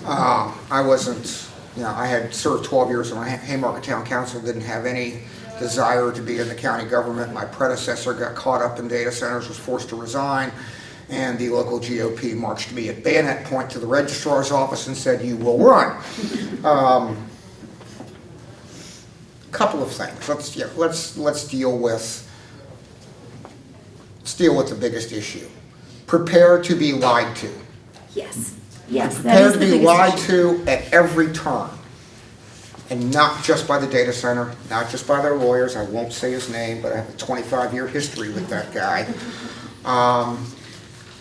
I wasn't, you know, I had served 12 years on Haymarket Town Council, didn't have any desire to be in the county government. My predecessor got caught up in data centers, was forced to resign, and the local GOP marched me at bayonet point to the registrar's office and said, "You will run." Couple of things. Let's deal with the biggest issue. Prepare to be lied to. Yes. Yes, that Prepare is to the be biggest lied issue. to at every turn. And not just by the data center, not just by their lawyers. I won't say his name, but I have a 25-year history with that guy.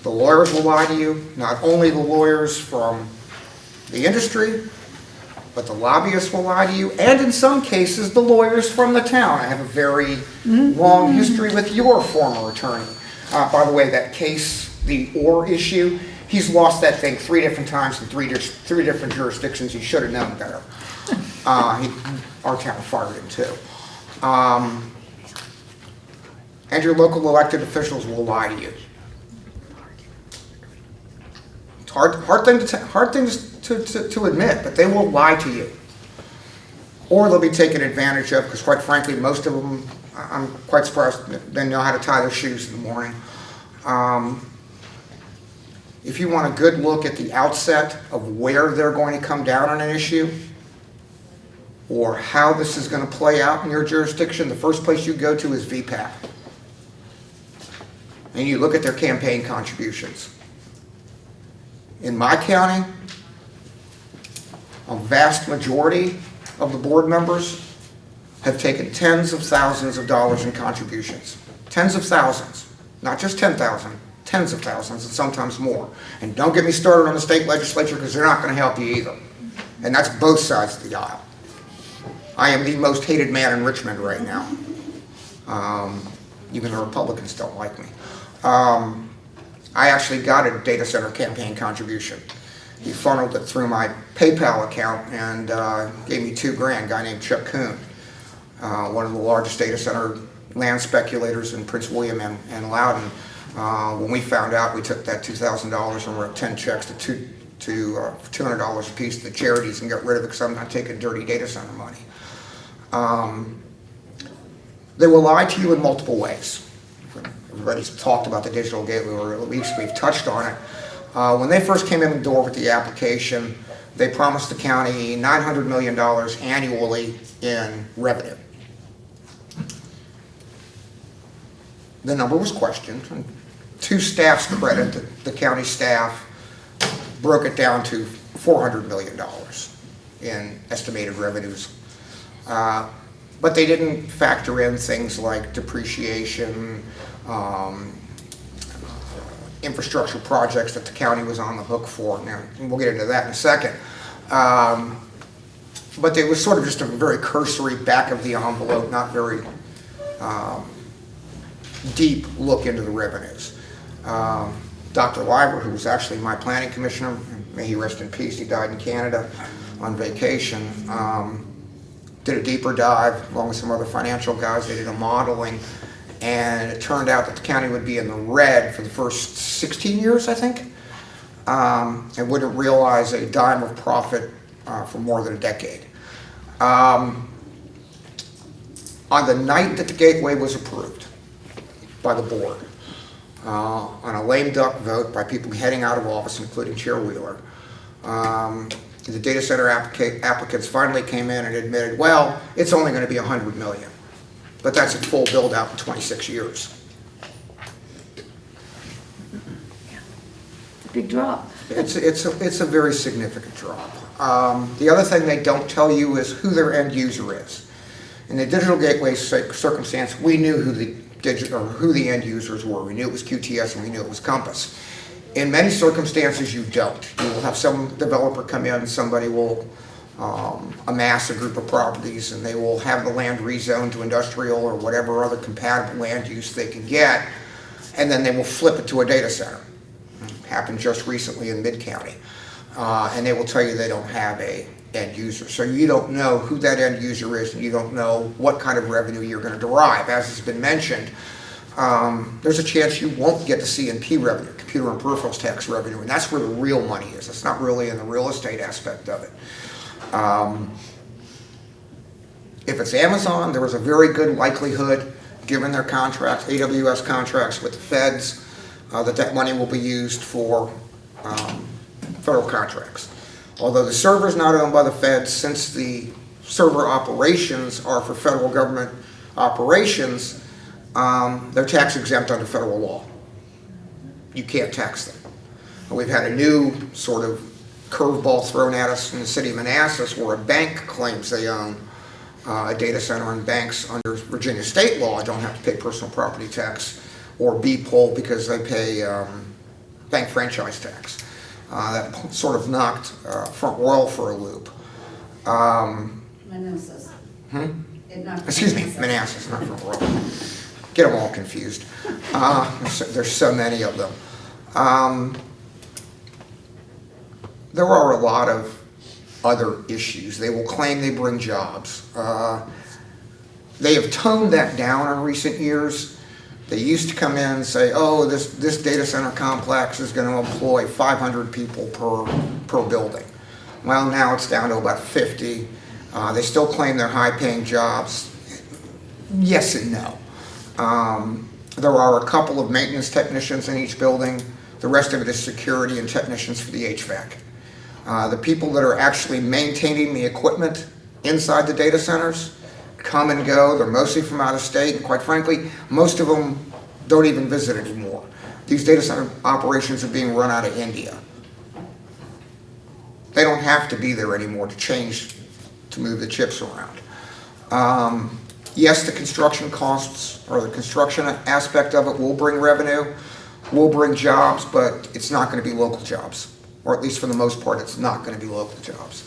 The lawyers will lie to you, not only the lawyers from the industry, but the lobbyists will lie to you, and in some cases, the lawyers from the town. I have a very long history with your former attorney. By the way, that case, the Orr issue, he's lost that thing 3 different times in three different jurisdictions. He should have known better. Our town fired him too. And your local elected officials will lie to you. It's hard things to admit, but they will lie to you. Or they'll be taken advantage of, because quite frankly, most of them, I'm quite surprised they know how to tie their shoes in the morning. If you want a good look at the outset of where they're going to come down on an issue, or how this is going to play out in your jurisdiction, the first place you go to is VPAP. And you look at their campaign contributions. In my county, a vast majority of the board members have taken tens of thousands of dollars in contributions. Tens of thousands, not just 10,000, tens of thousands, and sometimes more. And don't get me started on the state legislature, because they're not going to help you either. And that's both sides of the aisle. I am the most hated man in Richmond right now. Even the Republicans don't like me. I actually got a data center campaign contribution. He funneled it through my PayPal account and gave me $2,000, a guy named Chuck Kuhn, one of the largest data center land speculators in Prince William and Loudoun. When we found out, we took that $2,000 and wrote 10 checks to $200 a piece to the charities and got rid of it, because I'm not taking dirty data center money. They will lie to you in multiple ways. Everybody's talked about the digital gateway, or at least we've touched on it. When they first came in the door with the application, they promised the county $900 million annually in revenue. The number was questioned. And to staff's credit, the county staff broke it down to $400 million in estimated revenues. But they didn't factor in things like depreciation, infrastructure projects that the county was on the hook for. Now, we'll get into that in a second. But it was sort of just a very cursory back of the envelope, not very deep look into the revenues. Dr. Liver, who was actually my planning commissioner, may he rest in peace, he died in Canada on vacation, did a deeper dive along with some other financial guys. They did a modeling, and it turned out that the county would be in the red for the first 16 years, I think, and wouldn't realize a dime of profit for more than a decade. On the night that the gateway was approved by the board, on a lame duck vote by people heading out of office, including Chair Wheeler, the data center applicants finally came in and admitted, well, it's only going to be $100 million, but that's a full build out in 26 years. Big drop. It's a very significant drop. The other thing they don't tell you is who their end user is. In the digital gateway circumstance, we knew who the end users were. We knew it was QTS and we knew it was Compass. In many circumstances, you don't. You will have some developer come in, somebody will amass a group of properties, and they will have the land rezoned to industrial or whatever other compatible land use they can get, and then they will flip it to a data center. Happened just recently in Mid-County. And they will tell you they don't have a end user. So you don't know who that end user is, and you don't know what kind of revenue you're going to derive. As has been mentioned, there's a chance you won't get the CNP revenue, computer and peripherals tax revenue, and that's where the real money is. It's not really in the real estate aspect of it. If it's Amazon, there is a very good likelihood, given their contracts, AWS contracts with the feds, that money will be used for federal contracts. Although the server is not owned by the feds, since the server operations are for federal government operations, they're tax exempt under federal law. You can't tax them. And we've had a new sort of curveball thrown at us in the city of Manassas, where a bank claims they own a data center, and banks under Virginia state law don't have to pay personal property tax or BPOL because they pay bank franchise tax. That sort of knocked Front Royal for a loop. Manassas. Excuse me, Manassas, not Front Royal. Get them all confused. There's so many of them. There are a lot of other issues. They will claim they bring jobs. They have toned that down in recent years. They used to come in and say, oh, this data center complex is going to employ 500 people per building. Well, now it's down to about 50. They still claim they're high-paying jobs. Yes and no. There are a couple of maintenance technicians in each building. The rest of it is security and technicians for the HVAC. The people that are actually maintaining the equipment inside the data centers come and go. They're mostly from out of state, and quite frankly, most of them don't even visit anymore. These data center operations are being run out of India. They don't have to be there anymore to move the chips around. Yes, the construction costs, or the construction aspect of it will bring revenue, will bring jobs, but it's not going to be local jobs. Or at least for the most part, it's not going to be local jobs.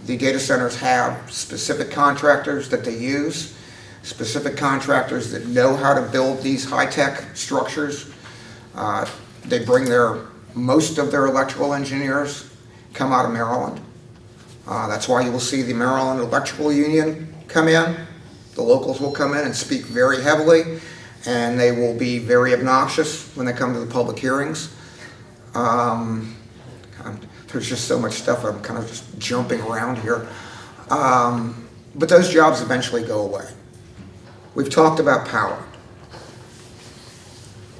The data centers have specific contractors that they use, specific contractors that know how to build these high-tech structures. They bring most of their electrical engineers come out of Maryland. That's why you will see the Maryland Electrical Union come in. The locals will come in and speak very heavily, and they will be very obnoxious when they come to the public hearings. There's just so much stuff, I'm kind of just jumping around here. But those jobs eventually go away. We've talked about power.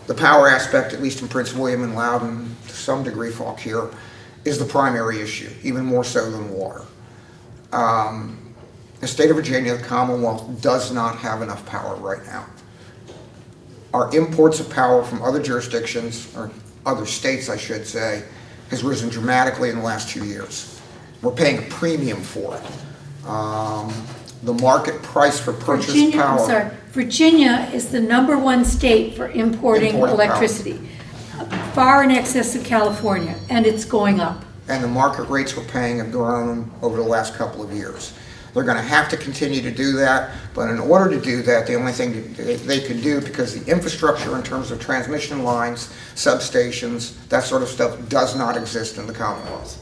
The power aspect, at least in Prince William and Loudoun, to some degree Fauquier, is the primary issue, even more so than water. The state of Virginia, the Commonwealth, does not have enough power right now. Our imports of power from other jurisdictions, or other states I should say, has risen dramatically in the last 2 years. We're paying a premium for it. The market price for purchased power. Virginia is the #1 state for importing electricity, far in excess of California, and it's going up. And the market rates we're paying have grown over the last couple of years. They're going to have to continue to do that, but in order to do that, the only thing they can do, because the infrastructure in terms of transmission lines, substations, that sort of stuff does not exist in the Commonwealth.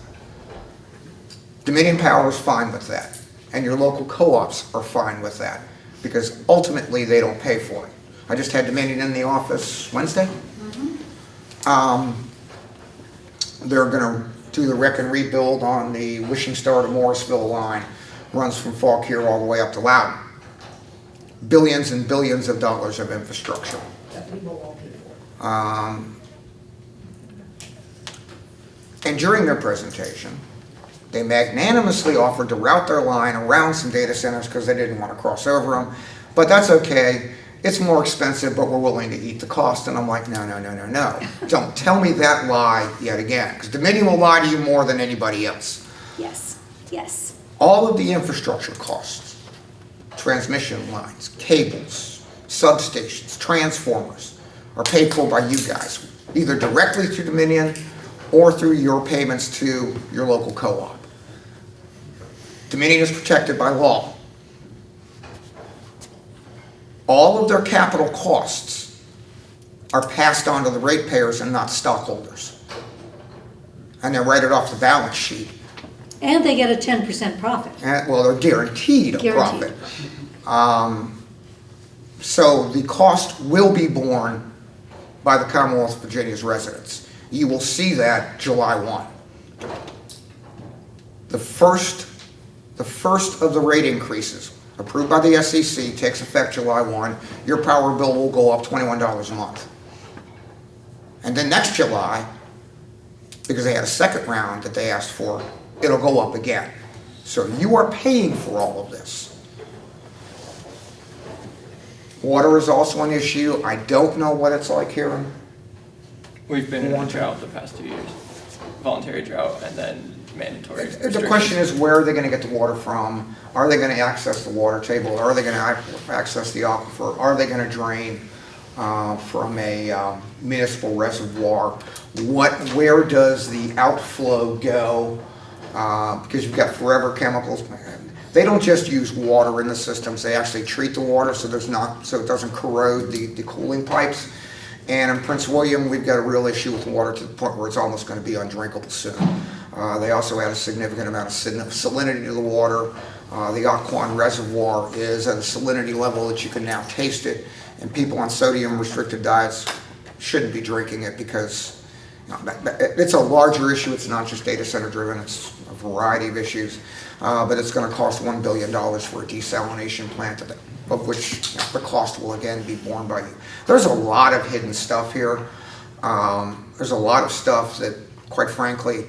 Dominion Power is fine with that, and your local co-ops are fine with that, because ultimately they don't pay for it. I just had Dominion in the office Wednesday. They're going to do the wreck and rebuild on the Wishing Star to Morrisville line. Runs from Fauquier all the way up to Loudoun. Billions and billions of dollars of infrastructure. And during their presentation, they magnanimously offered to route their line around some data centers because they didn't want to cross over them. But that's okay. It's more expensive, but we're willing to eat the cost. And I'm like, no. Don't tell me that lie yet again, because Dominion will lie to you more than anybody else. Yes. All of the infrastructure costs, transmission lines, cables, substations, transformers, are paid for by you guys, either directly through Dominion or through your payments to your local co-op. Dominion is protected by law. All of their capital costs are passed on to the ratepayers and not stockholders. And they write it off the balance sheet. And they get a 10% profit. Well, they're guaranteed a profit. So the cost will be borne by the Commonwealth of Virginia's residents. You will see that July 1. The first of the rate increases approved by the SEC takes effect July 1. Your power bill will go up $21 a month. And then next July, because they had a second round that they asked for, it'll go up again. So you are paying for all of this. Water is also an issue. I don't know what it's like here. We've been in a drought the past 2 years. Voluntary drought and then mandatory restrictions. The question is, where are they going to get the water from? Are they going to access the water table? Are they going to access the aquifer? Are they going to drain? from a municipal reservoir. Where does the outflow go? Because you've got forever chemicals. They don't just use water in the systems, they actually treat the water so it doesn't corrode the cooling pipes. And in Prince William, we've got a real issue with water to the point where it's almost going to be undrinkable soon. They also add a significant amount of salinity to the water. The Aquan Reservoir is at a salinity level that you can now taste it, and people on sodium-restricted diets shouldn't be drinking it because it's a larger issue. It's not just data center driven, it's a variety of issues. But it's going to cost $1 billion for a desalination plant, of which the cost will again be borne by you. There's a lot of hidden stuff here. There's a lot of stuff that, quite frankly,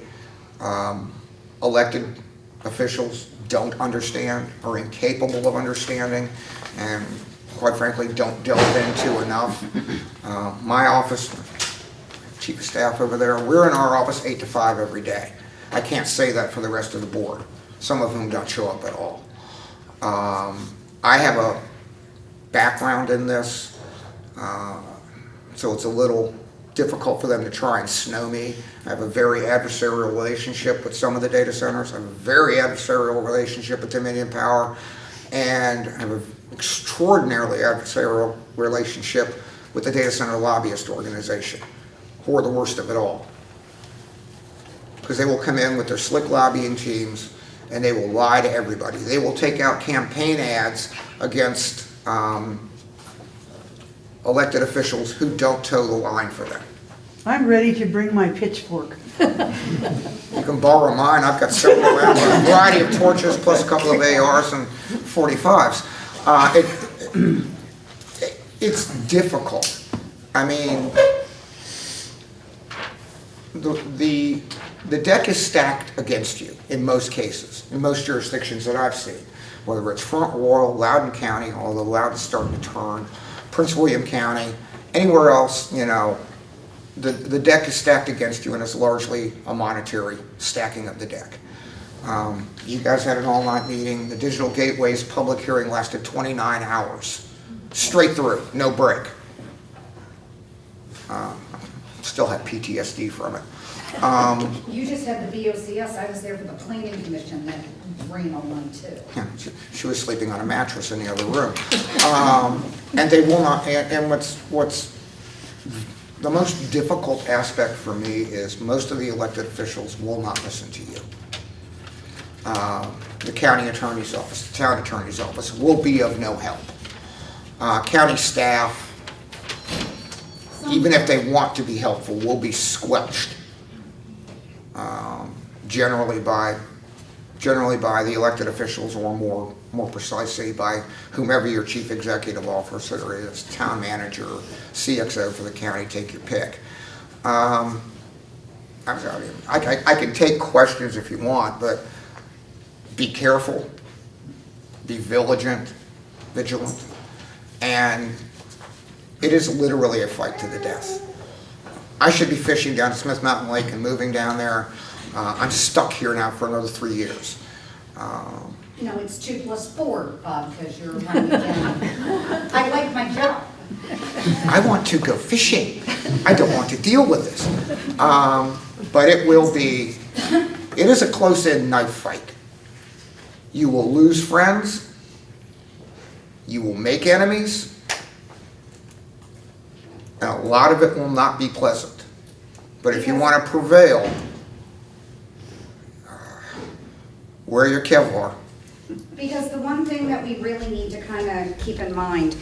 elected officials don't understand, are incapable of understanding, and quite frankly don't delve into enough. My office, chief of staff over there, we're in our office 8 to 5 every day. I can't say that for the rest of the board, some of whom don't show up at all. I have a background in this, so it's a little difficult for them to try and snow me. I have a very adversarial relationship with some of the data centers. I have a very adversarial relationship with Dominion Power, and I have an extraordinarily adversarial relationship with the data center lobbyist organization, who are the worst of it all. Because they will come in with their slick lobbying teams and they will lie to everybody. They will take out campaign ads against elected officials who don't toe the line for them. I'm ready to bring my pitchfork. You can borrow mine. I've got several around, a variety of torches plus a couple of ARs and 45s. It's difficult. I mean, the deck is stacked against you in most cases, in most jurisdictions that I've seen, whether it's Front Royal, Loudoun County, although Loudoun's starting to turn, Prince William County, anywhere else, you know, the deck is stacked against you, and it's largely a monetary stacking of the deck. You guys had an all-night meeting. The Digital Gateway's public hearing lasted 29 hours, straight through, no break. Still had PTSD from it. You just had the BOCS, I was there for the planning commission, that ran all night too. Yeah, she was sleeping on a mattress in the other room. And they will not, and what's the most difficult aspect for me is most of the elected officials will not listen to you. The county attorney's office, the town attorney's office will be of no help. County staff, even if they want to be helpful, will be squelched. Generally by the elected officials, or more precisely by whomever your chief executive officer is, town manager, CXO for the county, take your pick. I'm sorry, I can take questions if you want, but be careful, be vigilant, and it is literally a fight to the death. I should be fishing down to Smith Mountain Lake and moving down there. I'm stuck here now for another 3 years. No, it's 2 + 4, Bob, because you're running down. I like my job. I want to go fishing. I don't want to deal with this. But it is a close-in knife fight. You will lose friends. You will make enemies. And a lot of it will not be pleasant. But if you want to prevail, wear your Kevlar. Because the one thing that we really need to kind of keep in mind,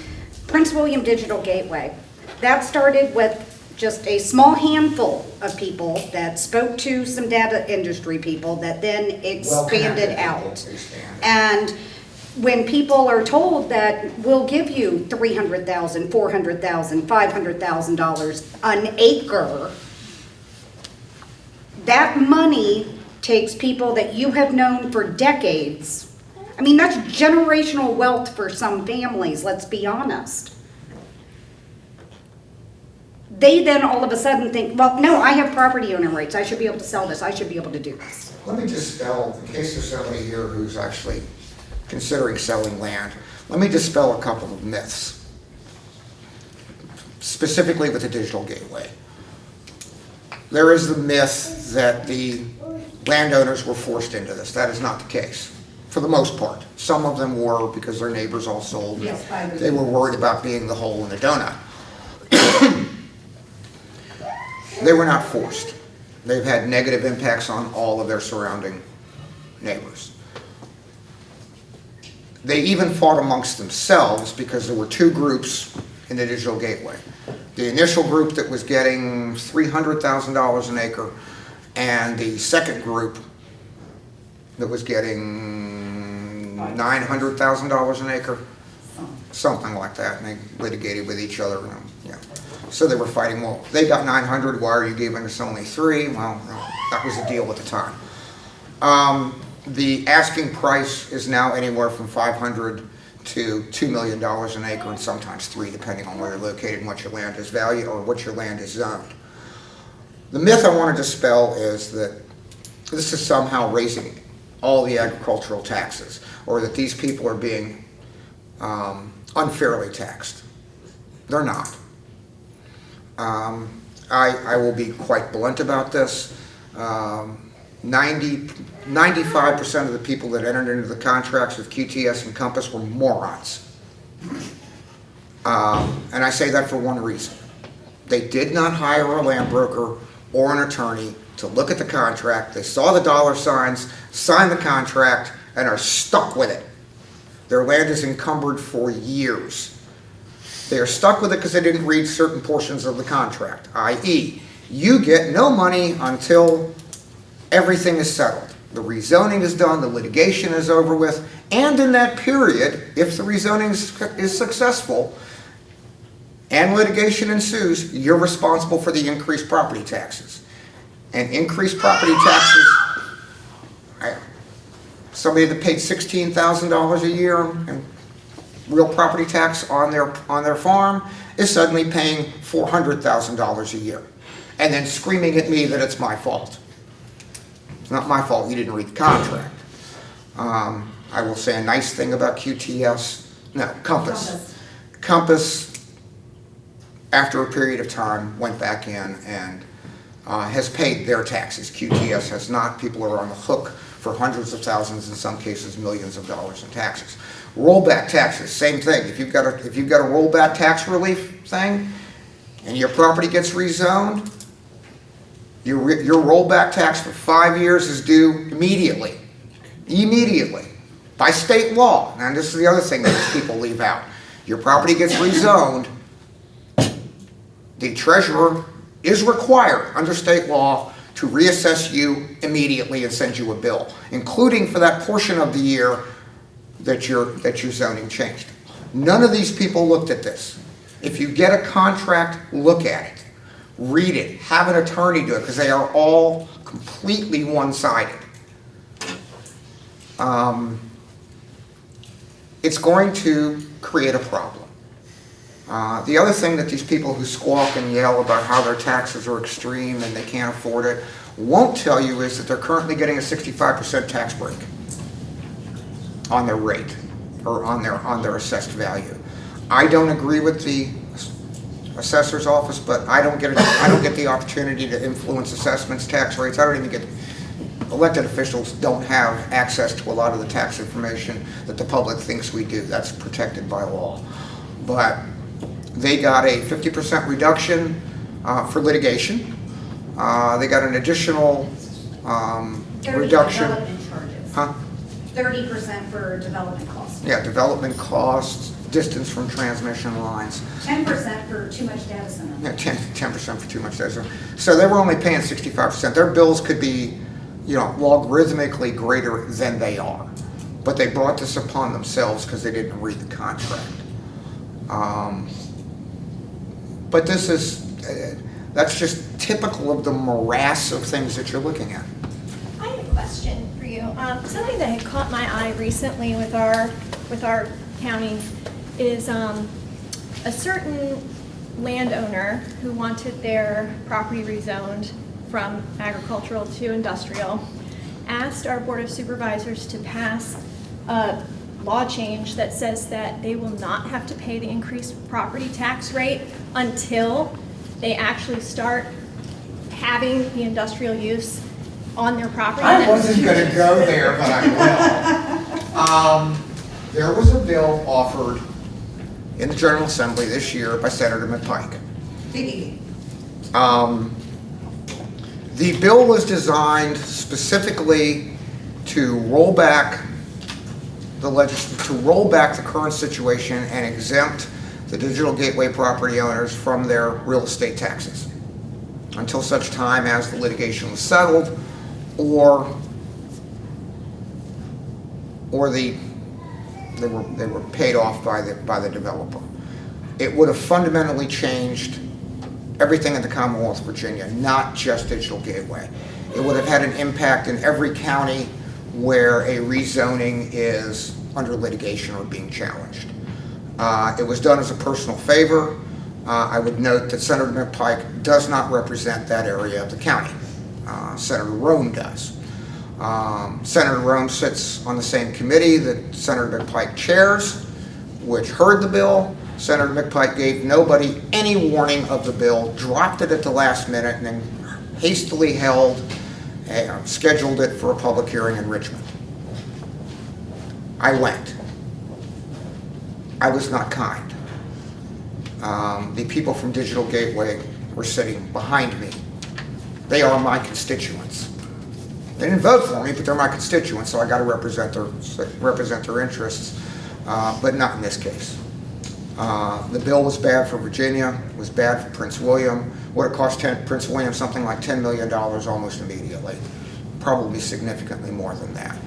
Prince William Digital Gateway, that started with just a small handful of people that spoke to some data industry people that then expanded out. And when people are told that we'll give you $300,000, $400,000, $500,000 an acre, that money takes people that you have known for decades. I mean, that's generational wealth for some families, let's be honest. They then all of a sudden think, well, no, I have property owner rights. I should be able to sell this. I should be able to do this. Let me dispel, in case there's somebody here who's actually considering selling land, let me dispel a couple of myths. specifically with the digital gateway. There is the myth that the landowners were forced into this. That is not the case, for the most part. Some of them were because their neighbors all sold. Yes, I agree. They were worried about being the hole in the donut. They were not forced. They've had negative impacts on all of their surrounding neighbors. They even fought amongst themselves because there were two groups in the digital gateway. The initial group that was getting $300,000 an acre, and the second group that was getting $900,000 an acre, something like that, and they litigated with each other. Yeah. So they were fighting, well, they got 900, why are you giving us only 3? Well, that was the deal at the time. The asking price is now anywhere from $500,000 to $2 million an acre, and sometimes 3, depending on where you're located and what your land is valued or what your land is zoned. The myth I want to dispel is that this is somehow raising all the agricultural taxes, or that these people are being unfairly taxed. They're not. I will be quite blunt about this. 95% of the people that entered into the contracts with QTS and Compass were morons. And I say that for one reason. They did not hire a land broker or an attorney to look at the contract. They saw the dollar signs, signed the contract, and are stuck with it. Their land is encumbered for years. They are stuck with it because they didn't read certain portions of the contract, i.e., you get no money until everything is settled. The rezoning is done, the litigation is over with, and in that period, if the rezoning is successful and litigation ensues, you're responsible for the increased property taxes. And increased property taxes, somebody that paid $16,000 a year in real property tax on their farm is suddenly paying $400,000 a year, and then screaming at me that it's my fault. It's not my fault, you didn't read the contract. I will say a nice thing about Compass. Compass, after a period of time, went back in and has paid their taxes. QTS has not. People are on the hook for hundreds of thousands, in some cases millions of dollars in taxes. Rollback taxes, same thing. If you've got a rollback tax relief thing, and your property gets rezoned, your rollback tax for 5 years is due immediately. Immediately. By state law. And this is the other thing that people leave out. Your property gets rezoned, the treasurer is required under state law to reassess you immediately and send you a bill, including for that portion of the year that your zoning changed. None of these people looked at this. If you get a contract, look at it. Read it. Have an attorney do it, because they are all completely one-sided. It's going to create a problem. The other thing that these people who squawk and yell about how their taxes are extreme and they can't afford it won't tell you is that they're currently getting a 65% tax break on their rate or on their assessed value. I don't agree with the assessor's office, but I don't get the opportunity to influence assessments, tax rates. I don't even get. Elected officials don't have access to a lot of the tax information that the public thinks we do. That's protected by law. But they got a 50% reduction for litigation. They got an additional reduction. Development charges. Huh? 30% for development costs. Yeah, development costs, distance from transmission lines. 10% for too much data center. Yeah, 10% for too much data center. So they were only paying 65%. Their bills could be, logarithmically greater than they are. But they brought this upon themselves because they didn't read the contract. But this is, that's just typical of the morass of things that you're looking at. I have a question for you. Something that had caught my eye recently with our county is a certain landowner who wanted their property rezoned from agricultural to industrial asked our Board of Supervisors to pass a law change that says that they will not have to pay the increased property tax rate until they actually start having the industrial use on their property. I wasn't going to go there, but I will. There was a bill offered in the General Assembly this year by Senator McPike. The bill was designed specifically to roll back the current situation and exempt the digital gateway property owners from their real estate taxes until such time as the litigation was settled or they were paid off by the developer. It would have fundamentally changed everything in the Commonwealth of Virginia, not just digital gateway. It would have had an impact in every county where a rezoning is under litigation or being challenged. It was done as a personal favor. I would note that Senator McPike does not represent that area of the county. Senator Rome does. Senator Rome sits on the same committee that Senator McPike chairs, which heard the bill. Senator McPike gave nobody any warning of the bill, dropped it at the last minute, and then hastily scheduled it for a public hearing in Richmond. I went. I was not kind. The people from Digital Gateway were sitting behind me. They are my constituents. They didn't vote for me, but they're my constituents, so I got to represent their interests, but not in this case. The bill was bad for Virginia, was bad for Prince William. Would have cost Prince William something like $10 million almost immediately, probably significantly more than that.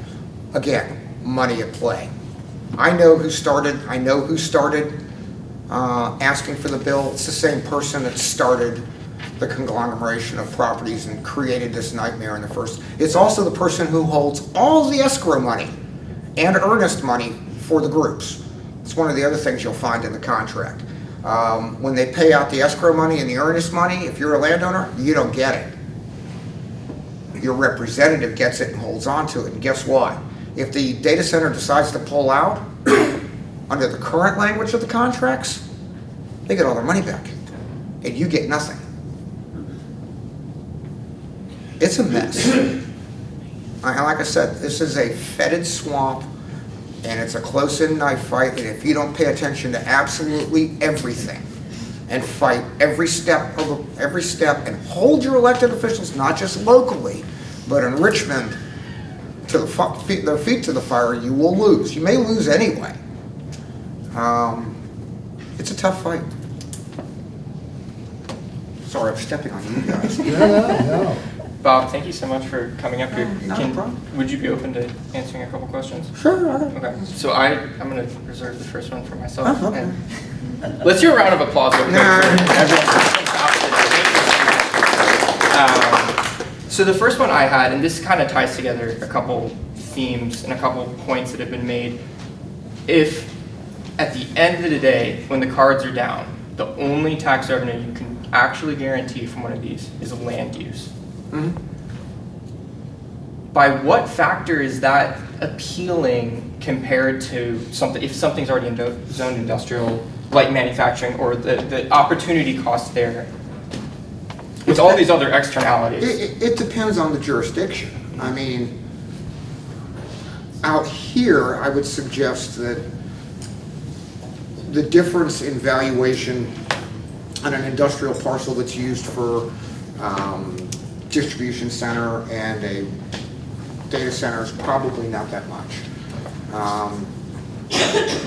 Again, money at play. I know who started asking for the bill. It's the same person that started the conglomeration of properties and created this nightmare in the first. It's also the person who holds all the escrow money and earnest money for the groups. It's one of the other things you'll find in the contract. When they pay out the escrow money and the earnest money, if you're a landowner, you don't get it. Your representative gets it and holds on to it. And guess what? If the data center decides to pull out, under the current language of the contracts, they get all their money back. And you get nothing. It's a mess. Like I said, this is a fetid swamp, and it's a close-in knife fight, and if you don't pay attention to absolutely everything and fight every step and hold your elected officials, not just locally, but in Richmond, to their feet to the fire, you will lose. You may lose anyway. It's a tough fight. Sorry, I'm stepping on you guys. No. Bob, thank you so much for coming up here. Not a problem. Would you be open to answering a couple questions? Sure. Okay, so I'm going to reserve the first one for myself. Oh, okay. And let's hear a round of applause real quick for everyone. So the first one I had, and this kind of ties together a couple themes and a couple points that have been made. If at the end of the day, when the cards are down, the only tax revenue you can actually guarantee from one of these is land use. Mm-hmm. By what factor is that appealing compared to something, if something's already zoned industrial, light manufacturing, or the opportunity cost there, with all these other externalities? It depends on the jurisdiction. I mean, out here, I would suggest that the difference in valuation on an industrial parcel that's used for distribution center and a data center is probably not that much.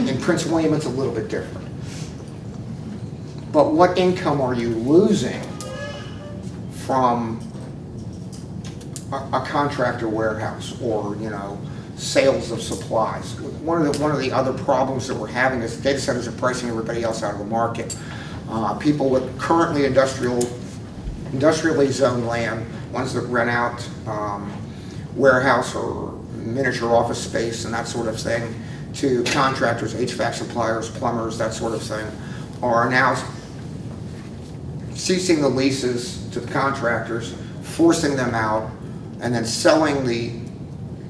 In Prince William, it's a little bit different. But what income are you losing from a contractor warehouse or, sales of supplies? One of the other problems that we're having is data centers are pricing everybody else out of the market. People with currently industrially zoned land, ones that rent out warehouse or miniature office space and that sort of thing to contractors, HVAC suppliers, plumbers, that sort of thing, are now ceasing the leases to the contractors, forcing them out, and then selling the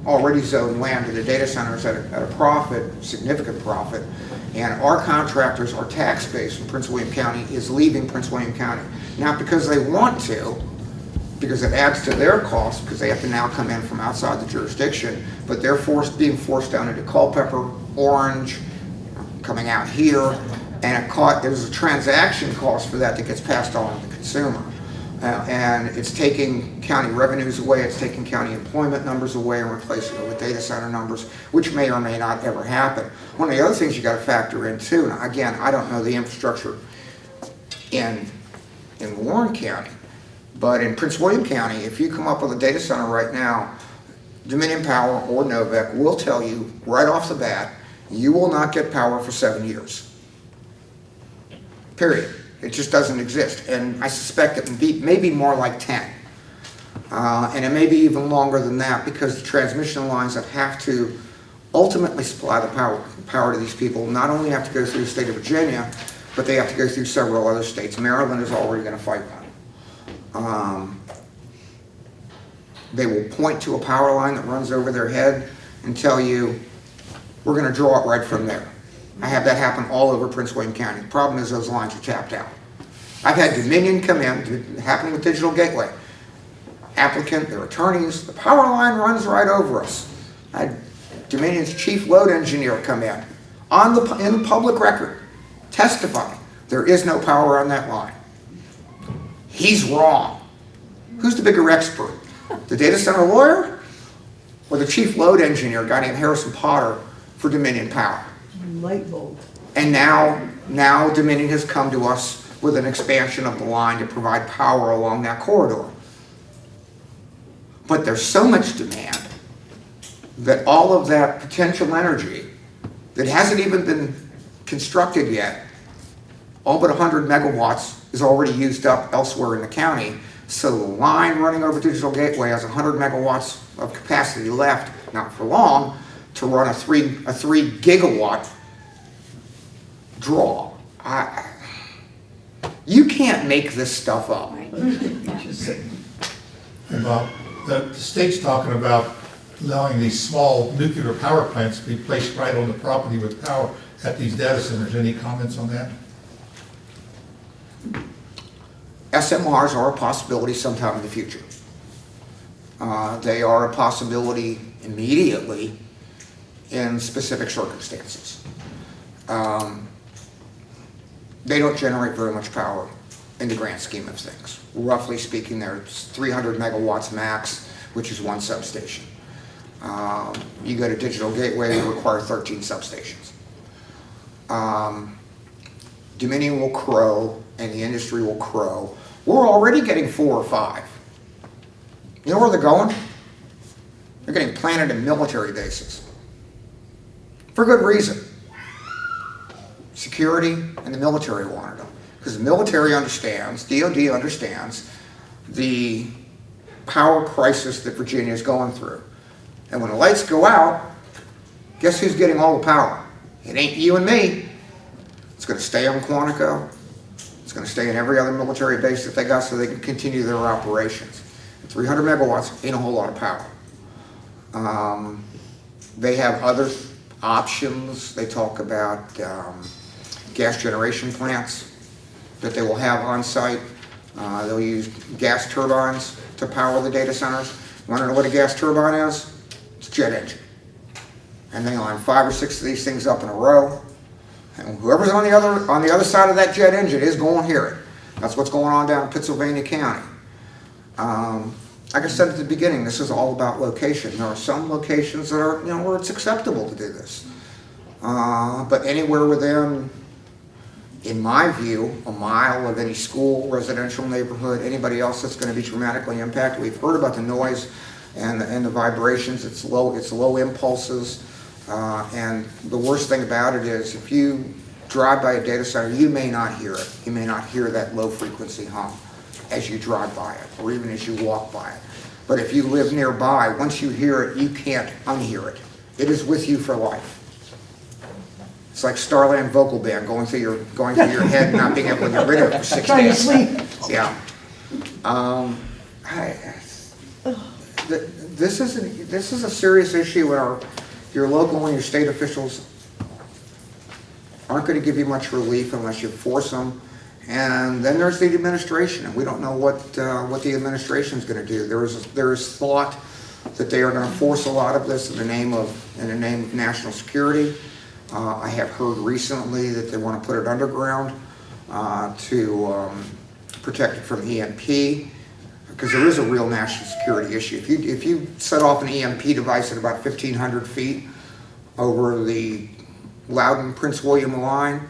already zoned land to the data centers at a profit, significant profit, and our contractors, our tax base in Prince William County is leaving Prince William County. Not because they want to, because it adds to their costs, because they have to now come in from outside the jurisdiction, but they're being forced down into Culpeper, Orange, coming out here, and there's a transaction cost for that gets passed on to the consumer. And it's taking county revenues away, it's taking county employment numbers away and replacing it with data center numbers, which may or may not ever happen. One of the other things you got to factor in too, and again, I don't know the infrastructure in Warren County, but in Prince William County, if you come up with a data center right now, Dominion Power or Novec will tell you right off the bat, you will not get power for 7 years. Period. It just doesn't exist. And I suspect it may be more like 10. And it may be even longer than that, because the transmission lines that have to ultimately supply the power to these people not only have to go through the state of Virginia, but they have to go through several other states. Maryland is already going to fight one. They will point to a power line that runs over their head and tell you, we're going to draw it right from there. I have that happen all over Prince William County. The problem is those lines are tapped out. I've had Dominion come in, it happened with Digital Gateway. Applicant, their attorneys, the power line runs right over us. I had Dominion's chief load engineer come in the public record, testifying there is no power on that line. He's wrong. Who's the bigger expert? The data center lawyer or the chief load engineer, a guy named Harrison Potter for Dominion Power? Light bulb. And now Dominion has come to us with an expansion of the line to provide power along that corridor. But there's so much demand that all of that potential energy that hasn't even been constructed yet, all but 100 megawatts is already used up elsewhere in the county. So the line running over Digital Gateway has 100 megawatts of capacity left, not for long, to run a 3 gigawatt draw. You can't make this stuff up. Bob, the state's talking about allowing these small nuclear power plants to be placed right on the property with power at these data centers. Any comments on that? SMRs are a possibility sometime in the future. They are a possibility immediately in specific circumstances. They don't generate very much power in the grand scheme of things. Roughly speaking, they're 300 megawatts max, which is one substation. You go to Digital Gateway, you require 13 substations. Dominion will crow, and the industry will crow. We're already getting 4 or 5. You know where they're going? They're getting planted in military bases. For good reason. Security and the military wanted them. Because the military understands, DOD understands, the power crisis that Virginia is going through. And when the lights go out, guess who's getting all the power? It ain't you and me. It's going to stay on Quantico. It's going to stay in every other military base that they got so they can continue their operations. 300 megawatts ain't a whole lot of power. They have other options. They talk about gas generation plants that they will have on site. They'll use gas turbines to power the data centers. You want to know what a gas turbine is? It's a jet engine. And they line 5 or 6 of these things up in a row. And whoever's on the other side of that jet engine is going to hear it. That's what's going on down in Pittsylvania County. Like I said at the beginning, this is all about location. There are some locations that are, where it's acceptable to do this. But anywhere within, in my view, a mile of any school, residential neighborhood, anybody else that's going to be dramatically impacted. We've heard about the noise and the vibrations. It's low impulses. And the worst thing about it is if you drive by a data center, you may not hear it. You may not hear that low frequency hum as you drive by it or even as you walk by it. But if you live nearby, once you hear it, you can't unhear it. It is with you for life. It's like Starland Vocal Band going through your head and not being able to get rid of it for 6 days. Trying to sleep. Yeah. The this is a serious issue, and your local and your state officials aren't going to give you much relief unless you force them. And then there's the administration, and we don't know what the administration is going to do. There is thought that they are going to force a lot of this in the name of national security. I have heard recently that they want to put it underground to protect it from EMP, because there is a real national security issue. If you set off an EMP device at about 1,500 feet over the Loudoun Prince William line,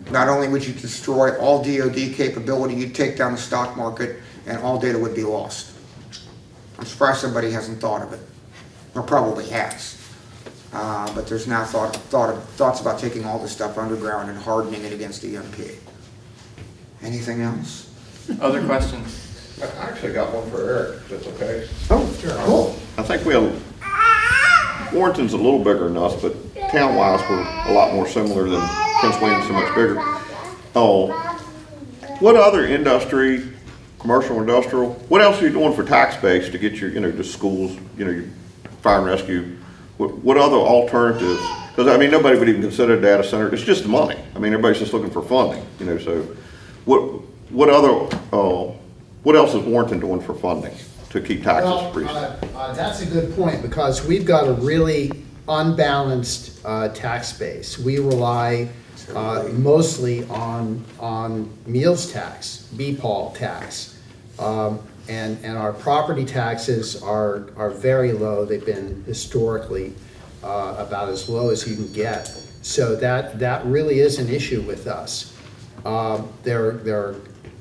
not only would you destroy all DoD capability, you'd take down the stock market and all data would be lost. I'm surprised somebody hasn't thought of it, or probably has. But there's now thoughts about taking all this stuff underground and hardening it against EMP. Anything else? Other questions? I actually got one for Eric, if that's okay. Oh, sure. Cool. I think Warrenton's a little bigger than us, but town-wise, we're a lot more similar than Prince William's so much bigger. What other industry, commercial, industrial, what else are you doing for tax base to get your, the schools, your fire and rescue? What other alternatives? Because, I mean, nobody would even consider a data center. It's just money. I mean, everybody's just looking for funding, so what else is Warrington doing for funding to keep taxes free? That's a good point, because we've got a really unbalanced tax base. We rely mostly on meals tax, BPAL tax, and our property taxes are very low. They've been historically about as low as you can get. So that really is an issue with us. There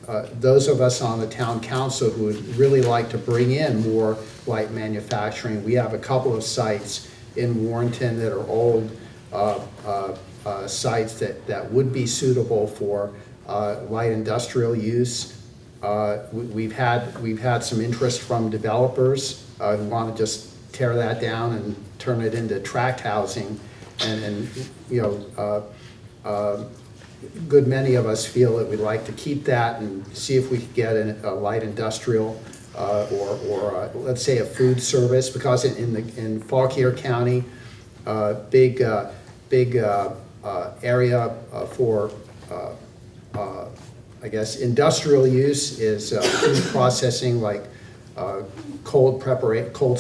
are those of us on the town council who would really like to bring in more light manufacturing. We have a couple of sites in Warrington that are old sites that would be suitable for light industrial use. We've had some interest from developers who want to just tear that down and turn it into tract housing, and good many of us feel that we'd like to keep that and see if we could get a light industrial or let's say a food service, because in Fauquier County, big area for I guess industrial use is food processing, like cold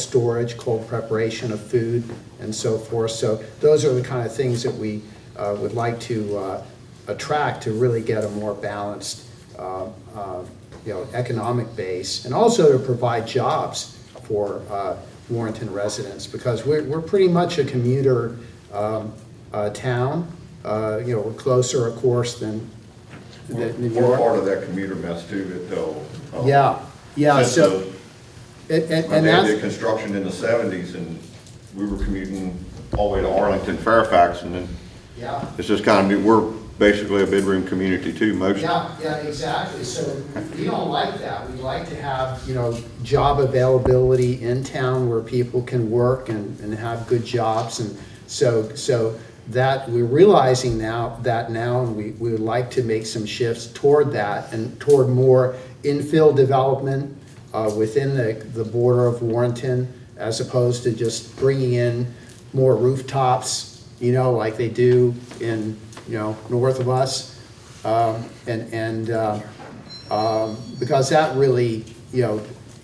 storage, cold preparation of food, and so forth. So those are the kind of things that we would like to attract to really get a more balanced economic base, and also to provide jobs for Warrington residents, because we're pretty much a commuter town. We're closer, of course, than New We're York. part of that commuter mess too. Yeah. So, my and dad that's did construction in the 70s, and we were commuting all the way to Arlington, Fairfax, and then it's just kind of, we're basically a bedroom community too, most. Yeah, exactly. So we don't like that. We like to have, job availability in town where people can work and have good jobs. And so that we're realizing now, and we would like to make some shifts toward that and toward more infill development within the border of Warrington, as opposed to just bringing in more rooftops, like they do in north of us, because that really,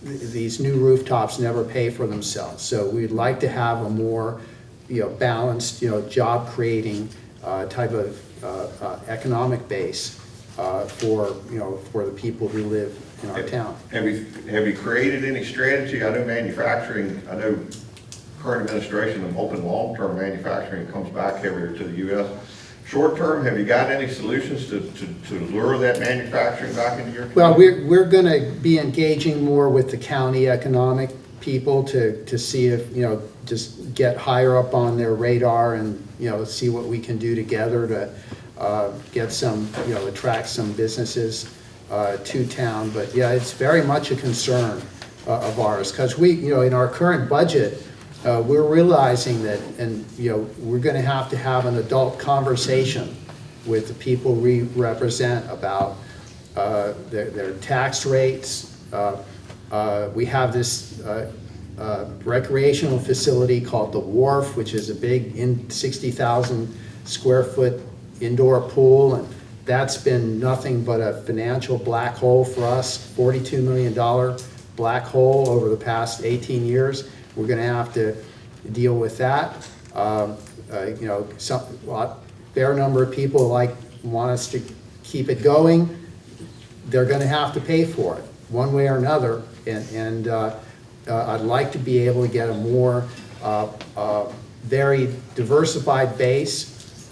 these new rooftops never pay for themselves. So we'd like to have a more, balanced, job creating type of economic base for the people who live in our town. Have you created any strategy? I know manufacturing, current administration, I'm hoping long-term manufacturing comes back heavier to the U.S. Short-term, have you got any solutions to lure that manufacturing back into your community? Well, we're going to be engaging more with the county economic people to see if, just get higher up on their radar and, see what we can do together to get some, attract some businesses to town. But yeah, it's very much a concern of ours, because we, in our current budget, we're realizing that, and we're going to have an adult conversation with the people we represent about their tax rates. We have this recreational facility called the Wharf, which is a big 60,000 square foot indoor pool, and that's been nothing but a financial black hole for us, $42 million black hole over the past 18 years. We're going to have to deal with that. You know, a fair number of people want us to keep it going. They're going to have to pay for it one way or another, and I'd like to be able to get a more very diversified base,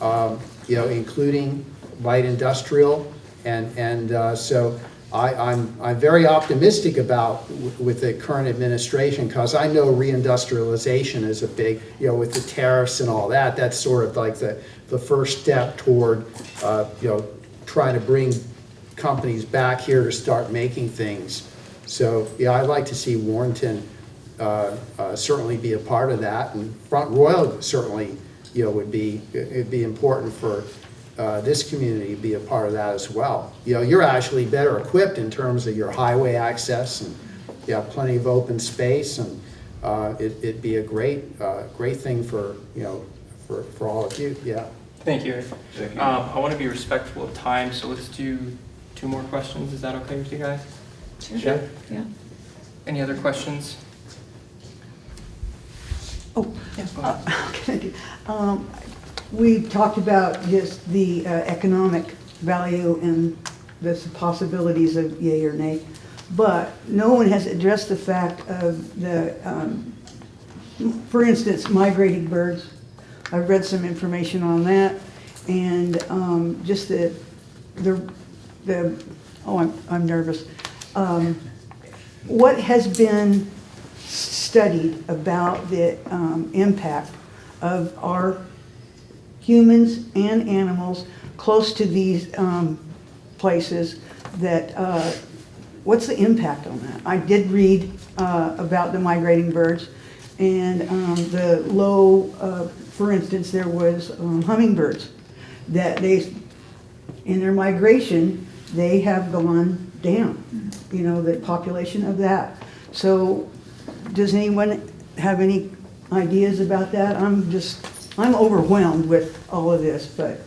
you know, including light industrial, and so I'm very optimistic about with the current administration, because I know reindustrialization is a big, you know, with the tariffs and all that, that's sort of like the first step toward, you know, trying to bring companies back here to start making things. So, yeah, I'd like to see Warrington certainly be a part of that, and Front Royal certainly, you know, it'd be important for this community to be a part of that as well. You know, you're actually better equipped in terms of your highway access, and you have plenty of open space, and it'd be a great thing for, you know, for all of you. Yeah. Thank you. I want to be respectful of time, so let's do 2 more questions. Is that okay with you guys? Sure. Yeah. Any other questions? Oh, we talked about just the economic value and the possibilities of yay or nay, but no one has addressed the fact of the, for instance, migrating birds. I've read some information on that, and just I'm nervous. What has been studied about the impact of our humans and animals close to these places, that what's the impact on that? I did read about the migrating birds and the low, for instance, there was hummingbirds that in their migration, they have gone down, you know, the population of that. So does anyone have any ideas about that? I'm overwhelmed with all of this, but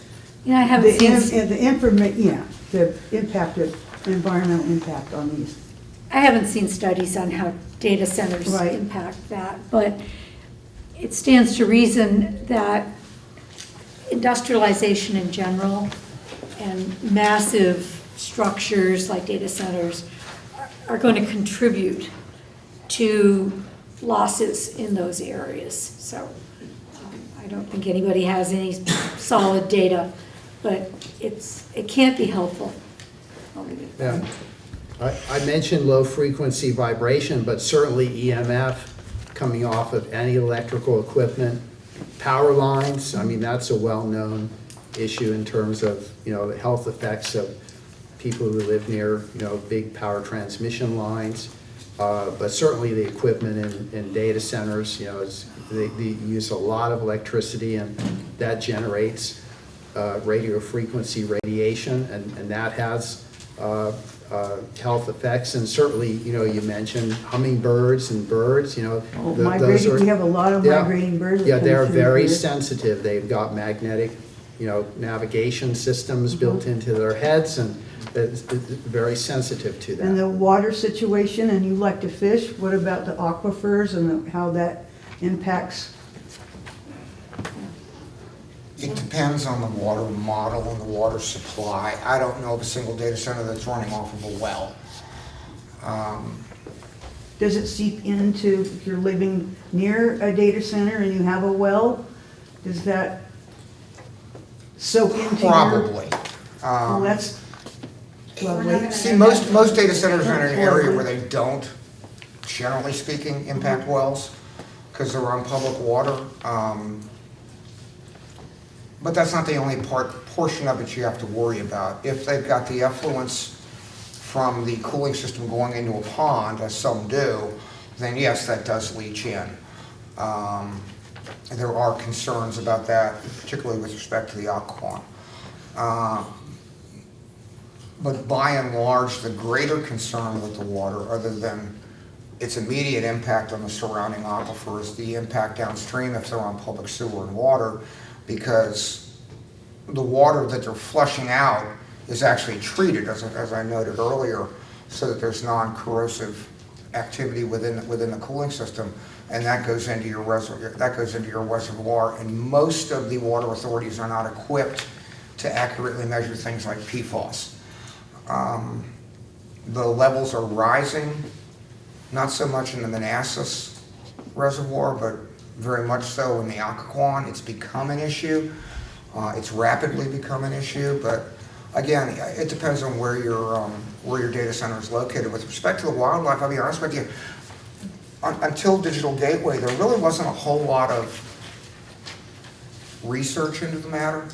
Yeah, I haven't seen. the impact of environmental impact on these. I haven't seen studies on how data centers Right. impact that, but it stands to reason that industrialization in general and massive structures like data centers are going to contribute to losses in those areas. So I don't think anybody has any solid data, but it can't be helpful. I'll leave it there. Yeah. I mentioned low frequency vibration, but certainly EMF coming off of any electrical equipment, power lines, I mean, that's a well-known issue in terms of, you know, the health effects of people who live near, you know, big power transmission lines. But certainly the equipment in data centers, you know, they use a lot of electricity, and that generates radio frequency radiation, and that has health effects. And certainly, you know, you mentioned hummingbirds and birds, you know. We have a lot of migrating birds. that Yeah, come they're through very here. sensitive. They've got magnetic, you know, navigation systems built into their heads, and it's very sensitive to that. And the water situation, and you like to fish, what about the aquifers and how that impacts? It depends on the water model and the water supply. I don't know of a single data center that's running off of a well. Does it seep into, if you're living near a data center and you have a well, does that soak into your? Probably. Well, that's lovely. See, most data centers are in an area where they don't, generally speaking, impact wells, because they're on public water. But that's not the only portion of it you have to worry about. If they've got the effluents from the cooling system going into a pond, as some do, then yes, that does leach in. There are concerns about that, particularly with respect to the aquaquant. But by and large, the greater concern with the water, other than its immediate impact on the surrounding aquifers, the impact downstream if they're on public sewer and water, because the water that they're flushing out is actually treated, as I noted earlier, so that there's non-corrosive activity within the cooling system, and that goes into your reservoir. And most of the water authorities are not equipped to accurately measure things like PFAS. The levels are rising, not so much in the Manassas Reservoir, but very much so in the Occoquan. It's become an issue. It's rapidly become an issue, but again, it depends on where your data center is located. With respect to the wildlife, I'll be honest with you, until Digital Gateway, there really wasn't a whole lot of research into the matter.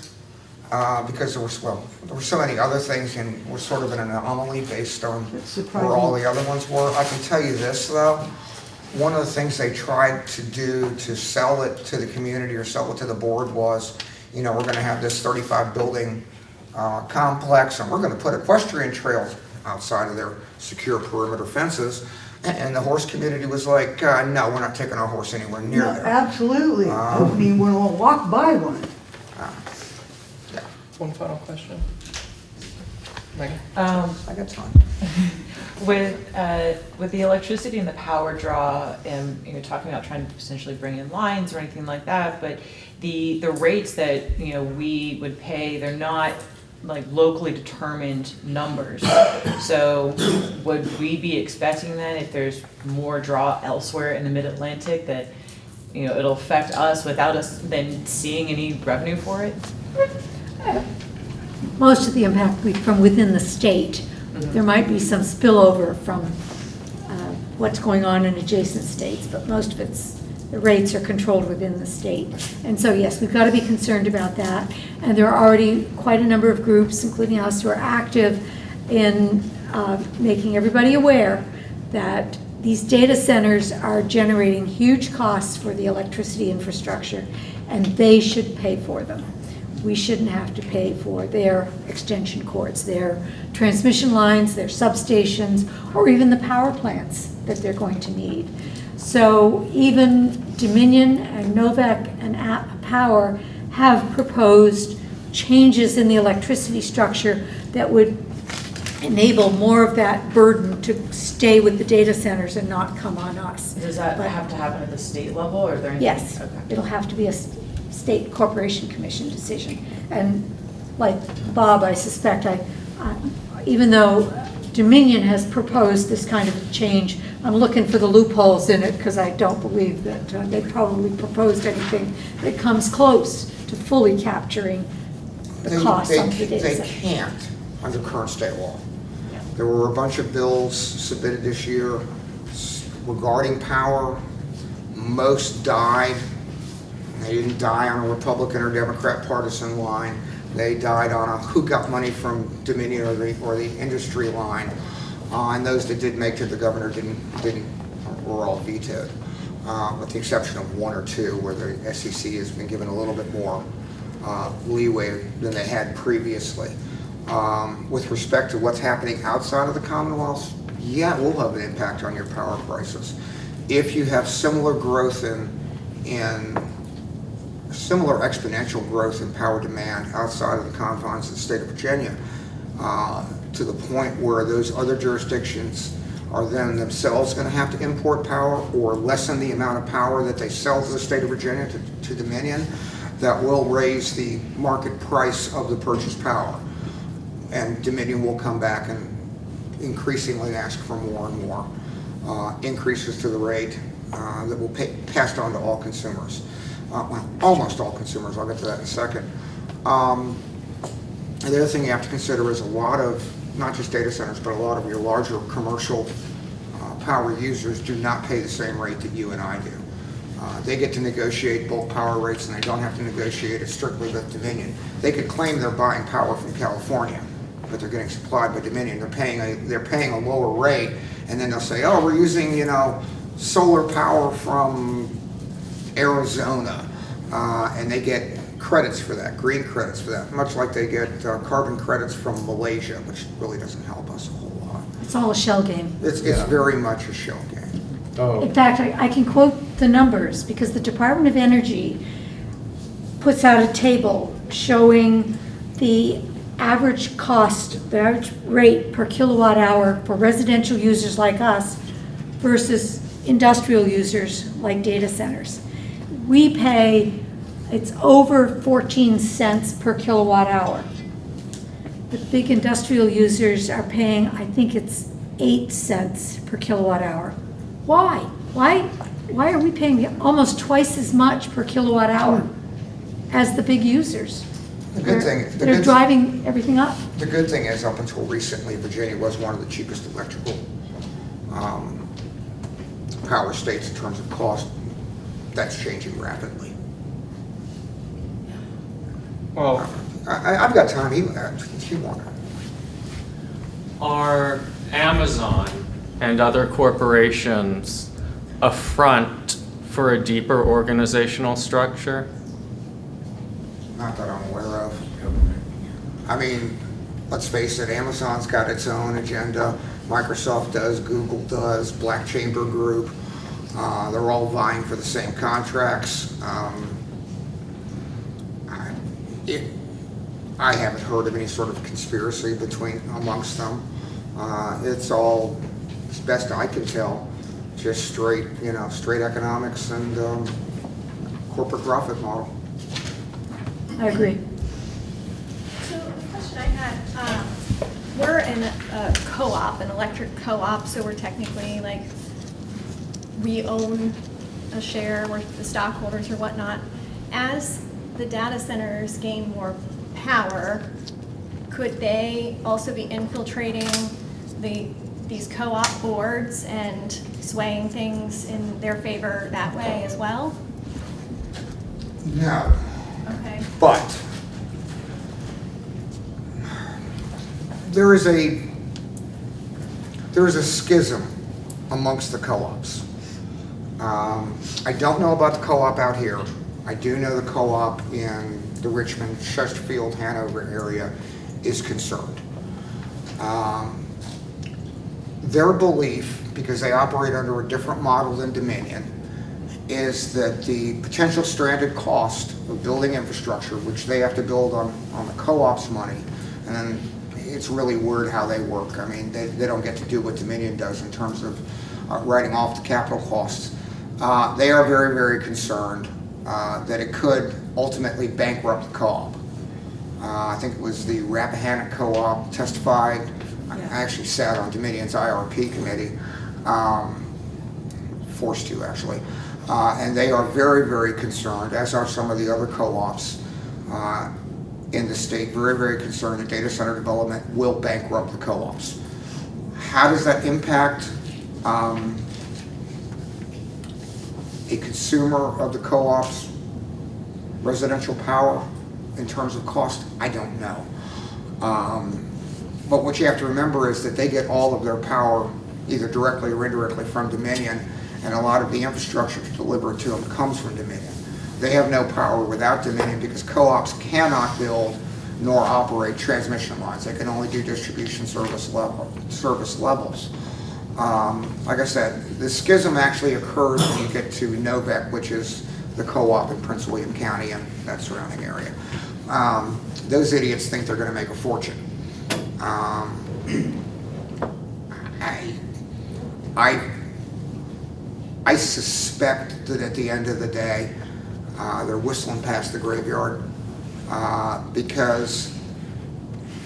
Because there were so many other things, and we're sort of in an anomaly based on where all the other ones were. I can tell you this though, one of the things they tried to do to sell it to the community or sell it to the board was, we're going to have this 35 building complex, and we're going to put equestrian trails outside of their secure perimeter fences. And the horse community was like, no, we're not taking our horse anywhere near there. Absolutely. I mean, we'll walk by one. One final question. Megan? I got time. With the electricity and the power draw, and you're talking about trying to potentially bring in lines or anything like that, but the rates that we would pay, they're not like locally determined numbers. So would we be expecting then, if there's more draw elsewhere in the Mid-Atlantic, that it'll affect us without us then seeing any revenue for it? Most of the impact will be from within the state. There might be some spillover from what's going on in adjacent states, but most of the rates are controlled within the state. And so yes, we've got to be concerned about that. And there are already quite a number of groups, including us, who are active in making everybody aware that these data centers are generating huge costs for the electricity infrastructure, and they should pay for them. We shouldn't have to pay for their extension cords, their transmission lines, their substations, or even the power plants that they're going to need. So even Dominion and Novec and App Power have proposed changes in the electricity structure that would enable more of that burden to stay with the data centers and not come on us. Does that have to happen at the state level, or are there anything? Yes, Okay. it'll have to be a state corporation commission decision. And like Bob, I suspect, even though Dominion has proposed this kind of change, I'm looking for the loopholes in it, because I don't believe that they probably proposed anything that comes close to fully capturing the costs of the data They center. can't under current state law. There were a bunch of bills submitted this year regarding power. Most died. They didn't die on a Republican or Democrat partisan line. They died on a who got money from Dominion or the industry line. And those that did make it, the governor were all vetoed, with the exception of one or two where the SEC has been given a little bit more leeway than they had previously. With respect to what's happening outside of the Commonwealth, yeah, it will have an impact on your power prices. If you have similar growth similar exponential growth in power demand outside of the confines of the state of Virginia, to the point where those other jurisdictions are then themselves going to have to import power or lessen the amount of power that they sell to the state of Virginia to Dominion, that will raise the market price of the purchased power. And Dominion will come back and increasingly ask for more and more increases to the rate that will be passed on to all consumers. Well, almost all consumers. I'll get to that in a second. And the other thing you have to consider is a lot of, not just data centers, but a lot of your larger commercial power users do not pay the same rate that you and I do. They get to negotiate bulk power rates, and they don't have to negotiate it strictly with Dominion. They could claim they're buying power from California, but they're getting supplied by Dominion. They're paying a lower rate, and then they'll say, oh, we're using, solar power from Arizona, and they get credits for that, green credits for that, much like they get carbon credits from Malaysia, which really doesn't help us a whole lot. It's all a shell game. It's very much a shell game. Oh, In fact, I can quote the numbers because the Department of Energy puts out a table showing the average cost, the average rate per kilowatt hour for residential users like us versus industrial users like data centers. We pay, it's over 14 cents per kilowatt hour. The big industrial users are paying, I think it's 8 cents per kilowatt hour. Why? Why are we paying almost twice as much per kilowatt hour as the big users? They're driving everything up. The good thing is, up until recently, Virginia was one of the cheapest electrical power states in terms of cost. That's changing rapidly. Well, I've got time. He wanted. Are Amazon and other corporations a front for a deeper organizational structure? Not that I'm aware of. I mean, let's face it, Amazon's got its own agenda. Microsoft does, Google does, Black Chamber Group. They're all vying for the same contracts. I haven't heard of any sort of conspiracy amongst them. It's all, as best I can tell, just straight economics and corporate profit model. I agree. So the question I had, we're in a co-op, an electric co-op, so we're technically like, we own a share, we're the stockholders or whatnot. As the data centers gain more power, could they also be infiltrating these co-op boards and swaying things in their favor that way as well? No. Okay. But there is a schism amongst the co-ops. I don't know about the co-op out here. I do know the co-op in the Richmond, Chesterfield, Hanover area is concerned. Their belief, because they operate under a different model than Dominion, is that the potential stranded cost of building infrastructure, which they have to build on the co-op's money, and then it's really weird how they work. I mean, they don't get to do what Dominion does in terms of writing off the capital costs. They are very, very concerned that it could ultimately bankrupt the co-op. I think it was the Rappahannock Co-op testified. I actually sat on Dominion's IRP committee, forced to actually. And they are very, very concerned, as are some of the other co-ops in the state, very, very concerned that data center development will bankrupt the co-ops. How does that impact a consumer of the co-op's residential power in terms of cost? I don't know. But what you have to remember is that they get all of their power either directly or indirectly from Dominion, and a lot of the infrastructure to deliver it to them comes from Dominion. They have no power without Dominion because co-ops cannot build nor operate transmission lines. They can only do distribution service levels. Like I said, the schism actually occurs when you get to Novec, which is the co-op in Prince William County and that surrounding area. Those idiots think they're going to make a fortune. I suspect that at the end of the day, they're whistling past the graveyard because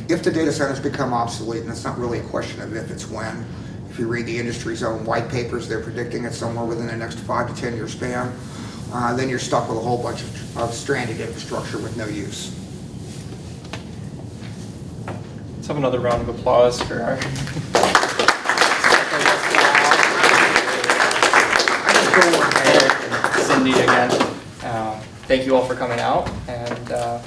if the data centers become obsolete, and it's not really a question of if, it's when. If you read the industry's own white papers, they're predicting it somewhere within the next 5 to 10 year span. Then you're stuck with a whole bunch of stranded infrastructure with no use. let's have another round of applause for our. Cindy again. Thank you all for coming out, and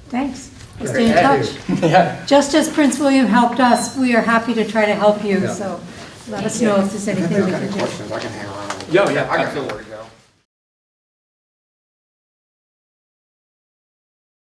Thanks. We'll Yeah. stay in touch. yeah. Just as Prince William helped us, we are happy to try to help you, Yeah. so let us know if there's anything we If can there's any do. questions, I can hang around. Yeah, I got no absolutely. worries.